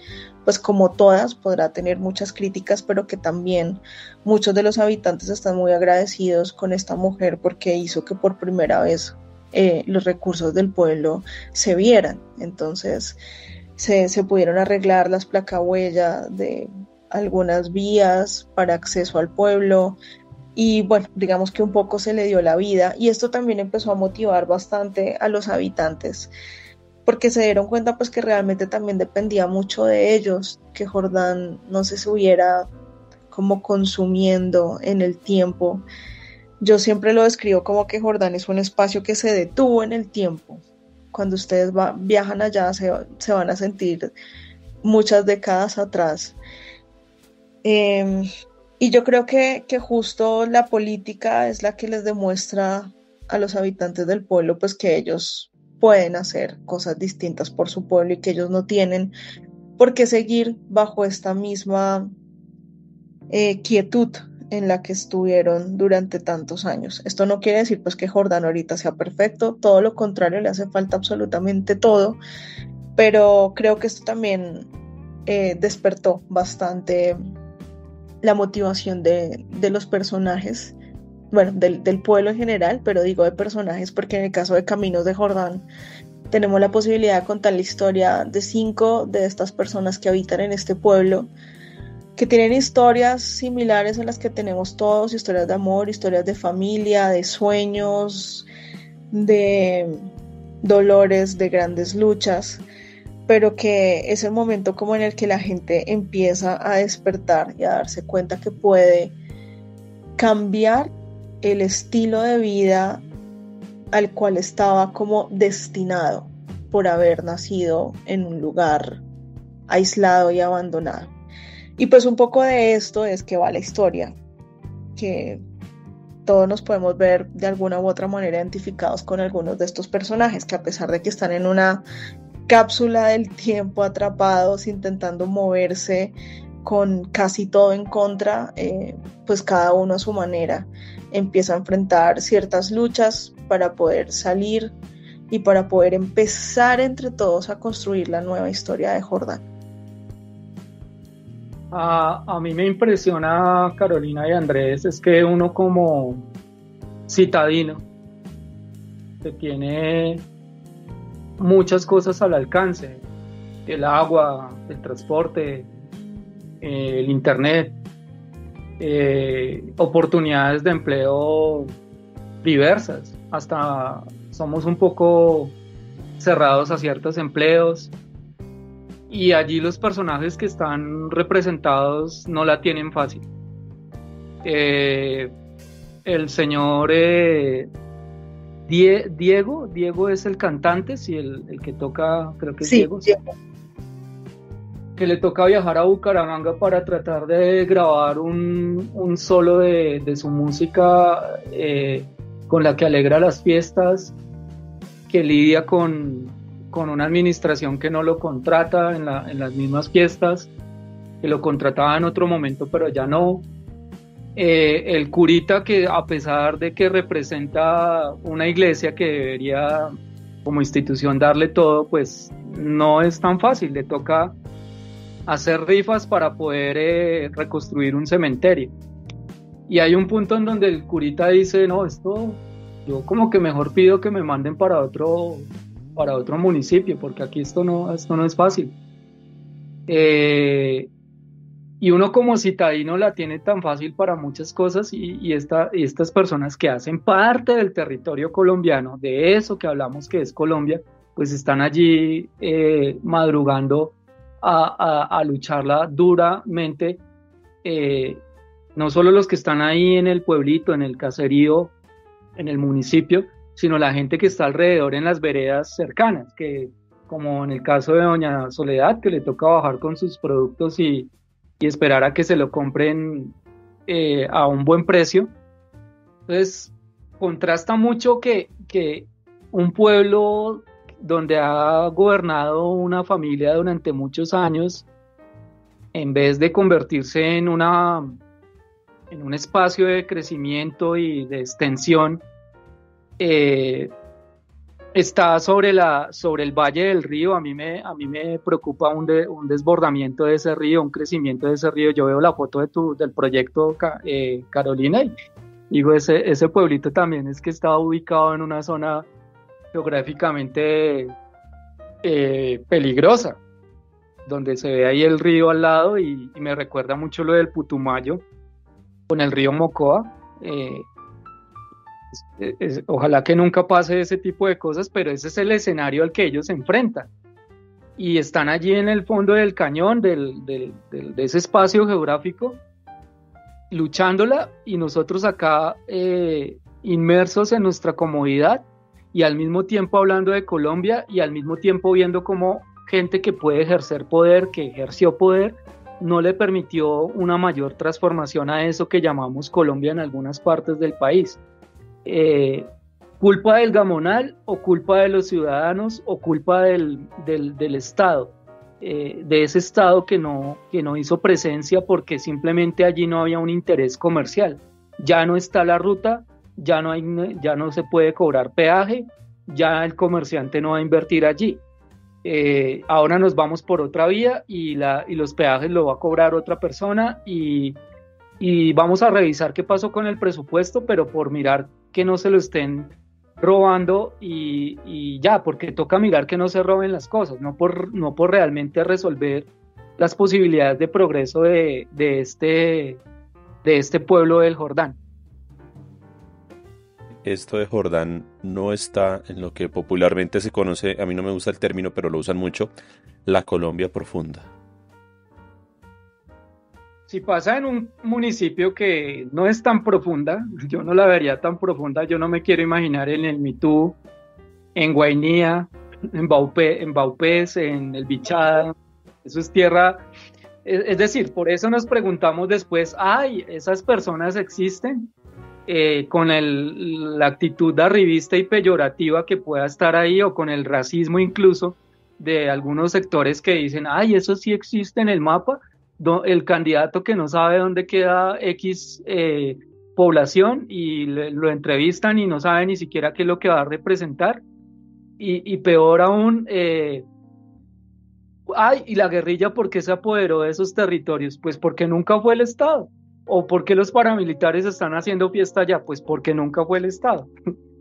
pues como todas, podrá tener muchas críticas, pero que también muchos de los habitantes están muy agradecidos con esta mujer porque hizo que por primera vez los recursos del pueblo se vieran. Entonces se pudieron arreglar las placahuellas de algunas vías para acceso al pueblo y bueno, digamos que un poco se le dio la vida y esto también empezó a motivar bastante a los habitantes porque se dieron cuenta pues que realmente también dependía mucho de ellos, que Jordán no se estuviera como consumiendo en el tiempo. Yo siempre lo describo como que Jordán es un espacio que se detuvo en el tiempo. Cuando ustedes viajan allá se van a sentir muchas décadas atrás. Y yo creo que justo la política es la que les demuestra a los habitantes del pueblo pues que ellos pueden hacer cosas distintas por su pueblo y que ellos no tienen por qué seguir bajo esta misma quietud en la que estuvieron durante tantos años. Esto no quiere decir pues que Jordán ahorita sea perfecto, todo lo contrario, le hace falta absolutamente todo, pero creo que esto también despertó bastante la motivación de los personajes, bueno, del pueblo en general, pero digo de personajes porque en el caso de Caminos de Jordán tenemos la posibilidad de contar la historia de 5 de estas personas que habitan en este pueblo, que tienen historias similares a las que tenemos todos, historias de amor, historias de familia, de sueños, de dolores, de grandes luchas, pero que es el momento como en el que la gente empieza a despertar y a darse cuenta que puede cambiar el estilo de vida al cual estaba como destinado por haber nacido en un lugar aislado y abandonado. Y pues un poco de esto es que va la historia, que todos nos podemos ver de alguna u otra manera identificados con algunos de estos personajes, que a pesar de que están en una cápsula del tiempo atrapados, intentando moverse con casi todo en contra, pues cada uno a su manera empieza a enfrentar ciertas luchas para poder salir y para poder empezar entre todos a construir la nueva historia de Jordán. A mí me impresiona, Carolina y Andrés, es que uno como citadino que tiene muchas cosas al alcance, el agua, el transporte, el internet, oportunidades de empleo diversas, hasta somos un poco cerrados a ciertos empleos. Y allí los personajes que están representados no la tienen fácil. El señor Diego es el cantante, sí, el que toca, creo que es sí, Diego. Sí. Que le toca viajar a Bucaramanga para tratar de grabar un solo de su música con la que alegra las fiestas, que lidia con una administración que no lo contrata en las mismas fiestas, que lo contrataba en otro momento pero ya no. El curita, que a pesar de que representa una iglesia que debería como institución darle todo, pues no es tan fácil, le toca hacer rifas para poder reconstruir un cementerio. Y hay un punto en donde el curita dice, no, esto yo como que mejor pido que me manden para otro municipio, porque aquí esto no es fácil. Y uno como citadino la tiene tan fácil para muchas cosas y estas personas que hacen parte del territorio colombiano, de eso que hablamos que es Colombia, pues están allí madrugando a lucharla duramente, no solo los que están ahí en el pueblito, en el caserío, en el municipio, sino la gente que está alrededor en las veredas cercanas, que como en el caso de doña Soledad, que le toca bajar con sus productos y esperar a que se lo compren a un buen precio. Entonces, contrasta mucho que un pueblo donde ha gobernado una familia durante muchos años, en vez de convertirse en un espacio de crecimiento y de extensión, está sobre el Valle del Río. A mí me preocupa un desbordamiento de ese río, un crecimiento de ese río. Yo veo la foto del proyecto, Carolina, y digo, ese pueblito también es que está ubicado en una zona geográficamente peligrosa, donde se ve ahí el río al lado, y me recuerda mucho lo del Putumayo con el río Mocoa. Ojalá que nunca pase ese tipo de cosas, pero ese es el escenario al que ellos se enfrentan, y están allí en el fondo del cañón de ese espacio geográfico luchándola, y nosotros acá inmersos en nuestra comodidad, y al mismo tiempo hablando de Colombia, y al mismo tiempo viendo cómo gente que puede ejercer poder, que ejerció poder, no le permitió una mayor transformación a eso que llamamos Colombia en algunas partes del país. ¿Culpa del gamonal o culpa de los ciudadanos o culpa del Estado? De ese Estado que no hizo presencia porque simplemente allí no había un interés comercial. Ya no está la ruta, ya no se puede cobrar peaje, ya el comerciante no va a invertir allí. Ahora nos vamos por otra vía y los peajes lo va a cobrar otra persona, y vamos a revisar qué pasó con el presupuesto, pero por mirar que no se lo estén robando, y ya, porque toca mirar que no se roben las cosas, no por realmente resolver las posibilidades de progreso de este pueblo del Jordán. Esto de Jordán no está en lo que popularmente se conoce, a mí no me gusta el término, pero lo usan mucho, la Colombia profunda. Si pasa en un municipio que no es tan profunda, yo no la vería tan profunda. Yo no me quiero imaginar en el Mitú, en Guainía, en Baupés, en el Bichada. Eso es tierra. Es decir, por eso nos preguntamos después, ¿ay, esas personas existen? Con la actitud arribista y peyorativa que pueda estar ahí, o con el racismo incluso de algunos sectores que dicen, ay, eso sí existe en el mapa. El candidato que no sabe dónde queda X población, y lo entrevistan y no sabe ni siquiera qué es lo que va a representar, y peor aún, ¿y la guerrilla por qué se apoderó de esos territorios? Pues porque nunca fue el Estado. ¿O por qué los paramilitares están haciendo fiesta allá? Pues porque nunca fue el Estado.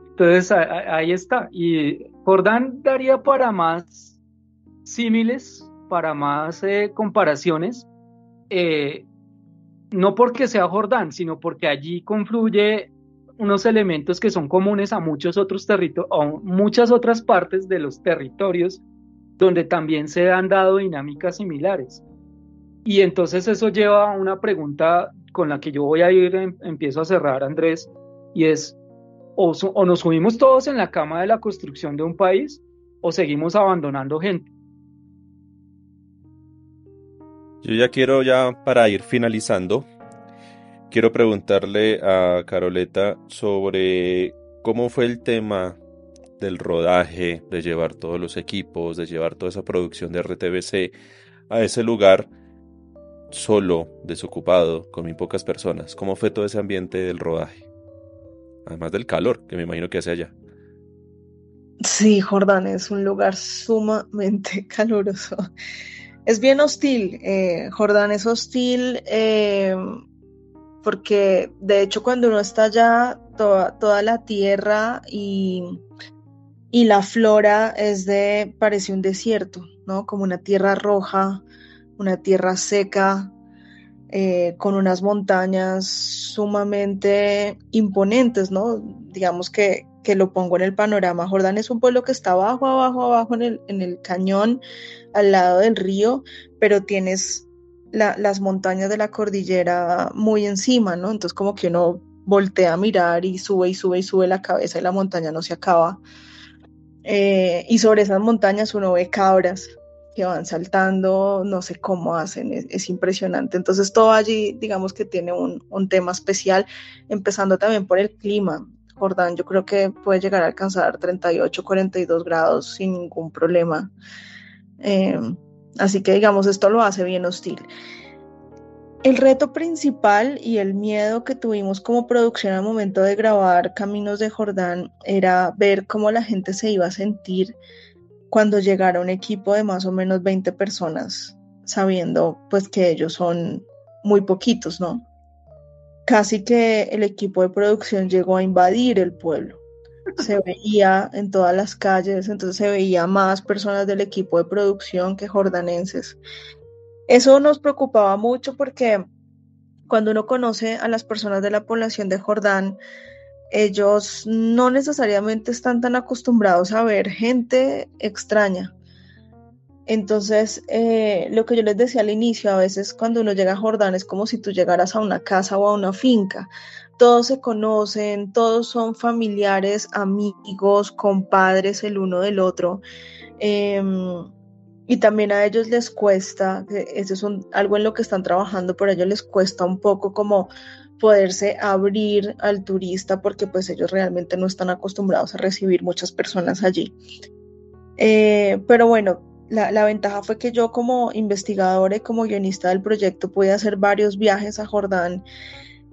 Entonces ahí está. Y Jordán daría para más símiles, para más comparaciones, no porque sea Jordán, sino porque allí confluye unos elementos que son comunes a muchos otros territorios, a muchas otras partes de los territorios donde también se han dado dinámicas similares. Y entonces eso lleva a una pregunta con la que yo voy a ir, empiezo a cerrar, Andrés, y es, o nos subimos todos en la cama de la construcción de un país, o seguimos abandonando gente. Yo ya para ir finalizando, quiero preguntarle a Caroleta sobre cómo fue el tema del rodaje, de llevar todos los equipos, de llevar toda esa producción de RTBC a ese lugar solo, desocupado, con muy pocas personas. ¿Cómo fue todo ese ambiente del rodaje? Además del calor, que me imagino que hace allá. Sí, Jordán es un lugar sumamente caluroso. Es bien hostil, Jordán es hostil, porque de hecho cuando uno está allá, toda la tierra y la flora parece un desierto, ¿no? Como una tierra roja, una tierra seca, con unas montañas sumamente imponentes, ¿no? Digamos que lo pongo en el panorama. Jordán es un pueblo que está abajo en el cañón, al lado del río, pero tienes las montañas de la cordillera muy encima, ¿no? Entonces como que uno voltea a mirar y sube la cabeza, y la montaña no se acaba. Y sobre esas montañas uno ve cabras que van saltando, no sé cómo hacen, es impresionante. Entonces todo allí, digamos que tiene un tema especial, empezando también por el clima. Jordán yo creo que puede llegar a alcanzar 38, 42 grados sin ningún problema. Así que digamos, esto lo hace bien hostil. El reto principal y el miedo que tuvimos como producción al momento de grabar Caminos de Jordán era ver cómo la gente se iba a sentir cuando llegara un equipo de más o menos 20 personas, sabiendo pues que ellos son muy poquitos, ¿no? Casi que el equipo de producción llegó a invadir el pueblo. Se veía en todas las calles, entonces se veía más personas del equipo de producción que jordanenses. Eso nos preocupaba mucho porque cuando uno conoce a las personas de la población de Jordán, ellos no necesariamente están tan acostumbrados a ver gente extraña. Entonces, lo que yo les decía al inicio, a veces cuando uno llega a Jordán es como si tú llegaras a una casa o a una finca. Todos se conocen, todos son familiares, amigos, compadres el uno del otro. Y también a ellos les cuesta, eso es algo en lo que están trabajando, pero a ellos les cuesta un poco como poderse abrir al turista porque pues ellos realmente no están acostumbrados a recibir muchas personas allí. Pero bueno, la ventaja fue que yo como investigadora y como guionista del proyecto pude hacer varios viajes a Jordán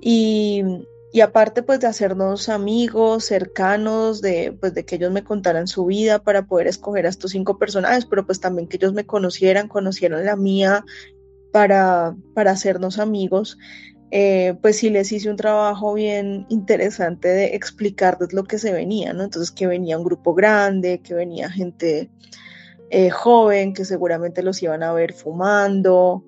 y aparte pues de hacernos amigos cercanos, pues de que ellos me contaran su vida para poder escoger a estos 5 personajes, pero pues también que ellos me conocieran la mía para hacernos amigos. Pues sí les hice un trabajo bien interesante de explicarles lo que se venía, ¿no? Entonces que venía un grupo grande, que venía gente joven, que seguramente los iban a ver fumando.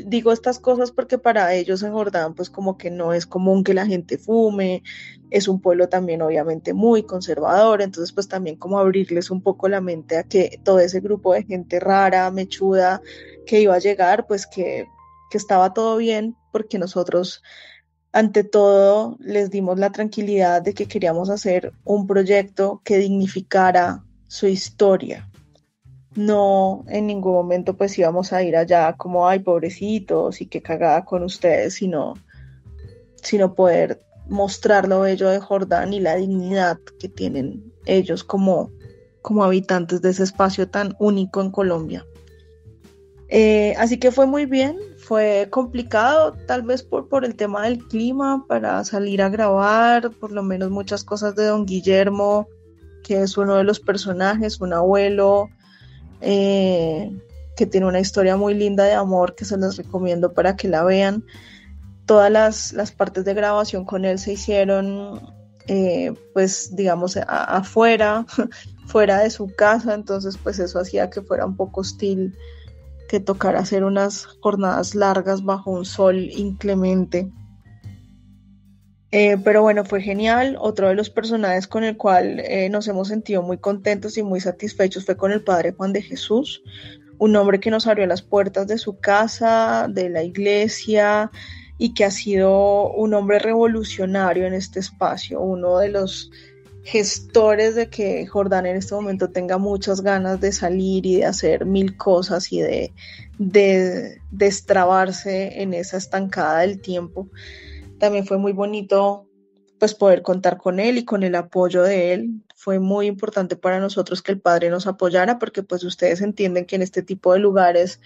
Digo estas cosas porque para ellos en Jordán pues como que no es común que la gente fume, es un pueblo también obviamente muy conservador, entonces pues también como abrirles un poco la mente a que todo ese grupo de gente rara, mechuda, que iba a llegar, pues que estaba todo bien, porque nosotros ante todo les dimos la tranquilidad de que queríamos hacer un proyecto que dignificara su historia. No en ningún momento pues íbamos a ir allá como, ay, pobrecitos y qué cagada con ustedes, sino poder mostrar lo bello de Jordán y la dignidad que tienen ellos como habitantes de ese espacio tan único en Colombia. Así que fue muy bien, fue complicado tal vez por el tema del clima para salir a grabar, por lo menos muchas cosas de Don Guillermo, que es uno de los personajes, un abuelo que tiene una historia muy linda de amor que se les recomiendo para que la vean. Todas las partes de grabación con él se hicieron pues digamos afuera, fuera de su casa, entonces pues eso hacía que fuera un poco hostil que tocara hacer unas jornadas largas bajo un sol inclemente. Pero bueno, fue genial. Otro de los personajes con el cual nos hemos sentido muy contentos y muy satisfechos fue con el Padre Juan de Jesús, un hombre que nos abrió las puertas de su casa, de la iglesia, y que ha sido un hombre revolucionario en este espacio, uno de los gestores de que Jordán en este momento tenga muchas ganas de salir y de hacer mil cosas y de destrabarse en esa estancada del tiempo. También fue muy bonito pues poder contar con él y con el apoyo de él. Fue muy importante para nosotros que el Padre nos apoyara porque pues ustedes entienden que en este tipo de lugares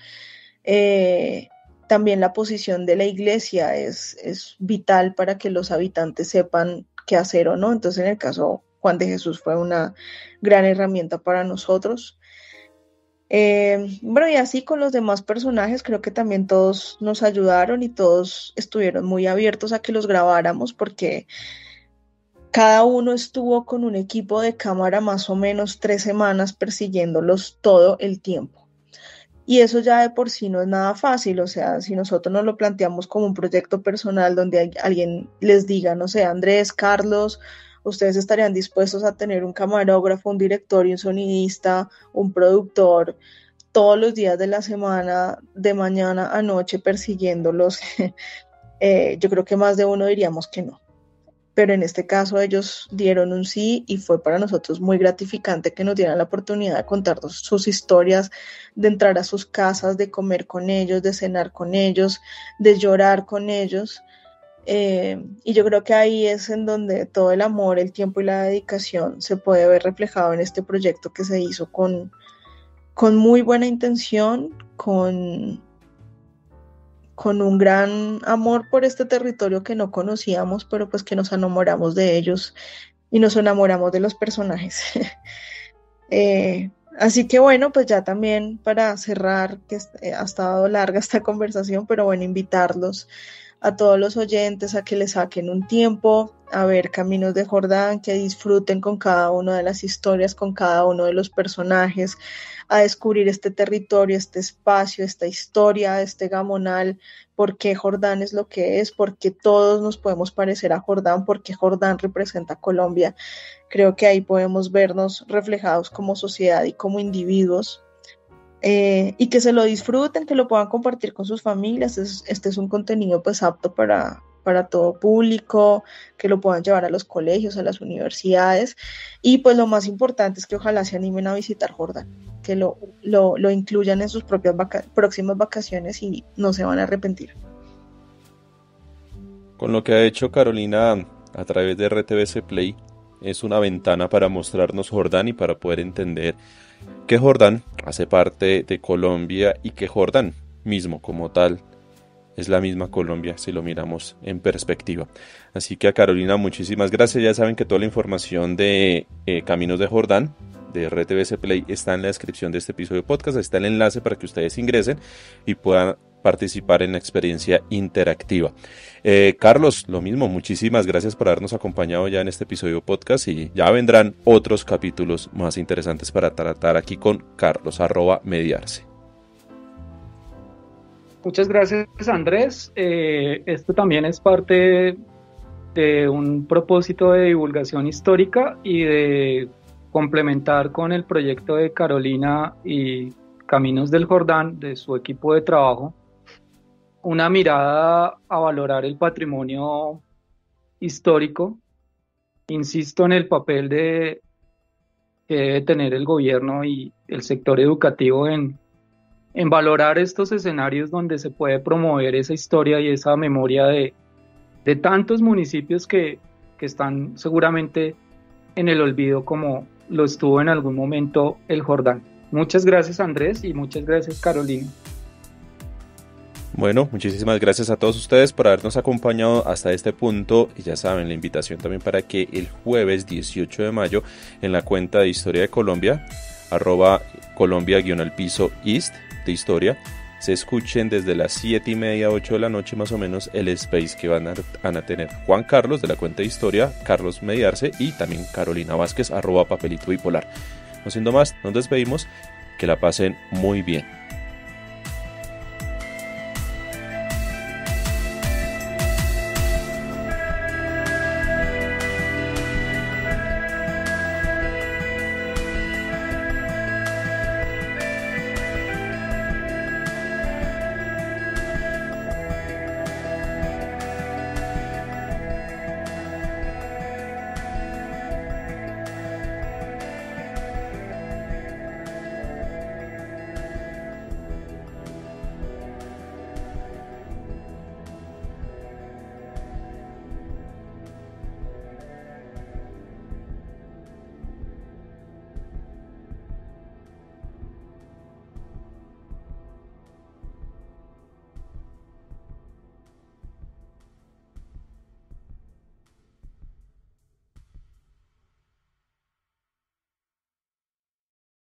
también la posición de la iglesia es vital para que los habitantes sepan qué hacer o no. Entonces en el caso Juan de Jesús fue una gran herramienta para nosotros. Bueno, y así con los demás personajes, creo que también todos nos ayudaron y todos estuvieron muy abiertos a que los grabáramos porque cada uno estuvo con un equipo de cámara más o menos 3 semanas persiguiéndolos todo el tiempo. Y eso ya de por sí no es nada fácil, o sea, si nosotros nos lo planteamos como un proyecto personal donde alguien les diga, no sé, Andrés, Carlos, ustedes estarían dispuestos a tener un camarógrafo, un director y un sonidista, un productor, todos los días de la semana, de mañana a noche persiguiéndolos. Yo creo que más de uno diríamos que no. Pero en este caso ellos dieron un sí y fue para nosotros muy gratificante que nos dieran la oportunidad de contarnos sus historias, de entrar a sus casas, de comer con ellos, de cenar con ellos, de llorar con ellos. Y yo creo que ahí es en donde todo el amor, el tiempo y la dedicación se puede ver reflejado en este proyecto que se hizo con muy buena intención, con un gran amor por este territorio que no conocíamos, pero pues que nos enamoramos de ellos y nos enamoramos de los personajes. Así que bueno, pues ya también para cerrar, que ha estado larga esta conversación, pero bueno, invitarlos a todos los oyentes a que le saquen un tiempo a ver Caminos de Jordán, que disfruten con cada una de las historias, con cada uno de los personajes, a descubrir este territorio, este espacio, esta historia, este gamonal, por qué Jordán es lo que es, por qué todos nos podemos parecer a Jordán, por qué Jordán representa a Colombia. Creo que ahí podemos vernos reflejados como sociedad y como individuos. Y que se lo disfruten, que lo puedan compartir con sus familias. Este es un contenido pues apto para todo público, que lo puedan llevar a los colegios, a las universidades, y pues lo más importante es que ojalá se animen a visitar Jordán, que lo incluyan en sus propias próximas vacaciones y no se van a arrepentir. Con lo que ha hecho Carolina a través de RTBC Play, es una ventana para mostrarnos Jordán y para poder entender que Jordán hace parte de Colombia y que Jordán mismo como tal es la misma Colombia si lo miramos en perspectiva. Así que a Carolina muchísimas gracias. Ya saben que toda la información de Caminos de Jordán de RTBC Play está en la descripción de este episodio de podcast. Está el enlace para que ustedes ingresen y puedan participar en la experiencia interactiva. Carlos, lo mismo, muchísimas gracias por habernos acompañado ya en este episodio podcast y ya vendrán otros capítulos más interesantes para tratar aquí con Carlos @mediarse. Muchas gracias, Andrés. Esto también es parte de un propósito de divulgación histórica y de complementar con el proyecto de Carolina y Caminos del Jordán, de su equipo de trabajo, una mirada a valorar el patrimonio histórico. Insisto en el papel que debe tener el gobierno y el sector educativo en valorar estos escenarios donde se puede promover esa historia y esa memoria de tantos municipios que están seguramente en el olvido, como lo estuvo en algún momento el Jordán. Muchas gracias, Andrés, y muchas gracias, Carolina. Bueno, muchísimas gracias a todos ustedes por habernos acompañado hasta este punto y ya saben, la invitación también para que el jueves 18 de mayo en la cuenta de Historia de Colombia, @Colombia_East de Historia, se escuchen desde las 7:30, 8 de la noche más o menos el space que van a tener Juan Carlos de la cuenta de Historia, Carlos Mediarse y también Carolina Vázquez @Papelito Bipolar. No siendo más, nos despedimos, que la pasen muy bien.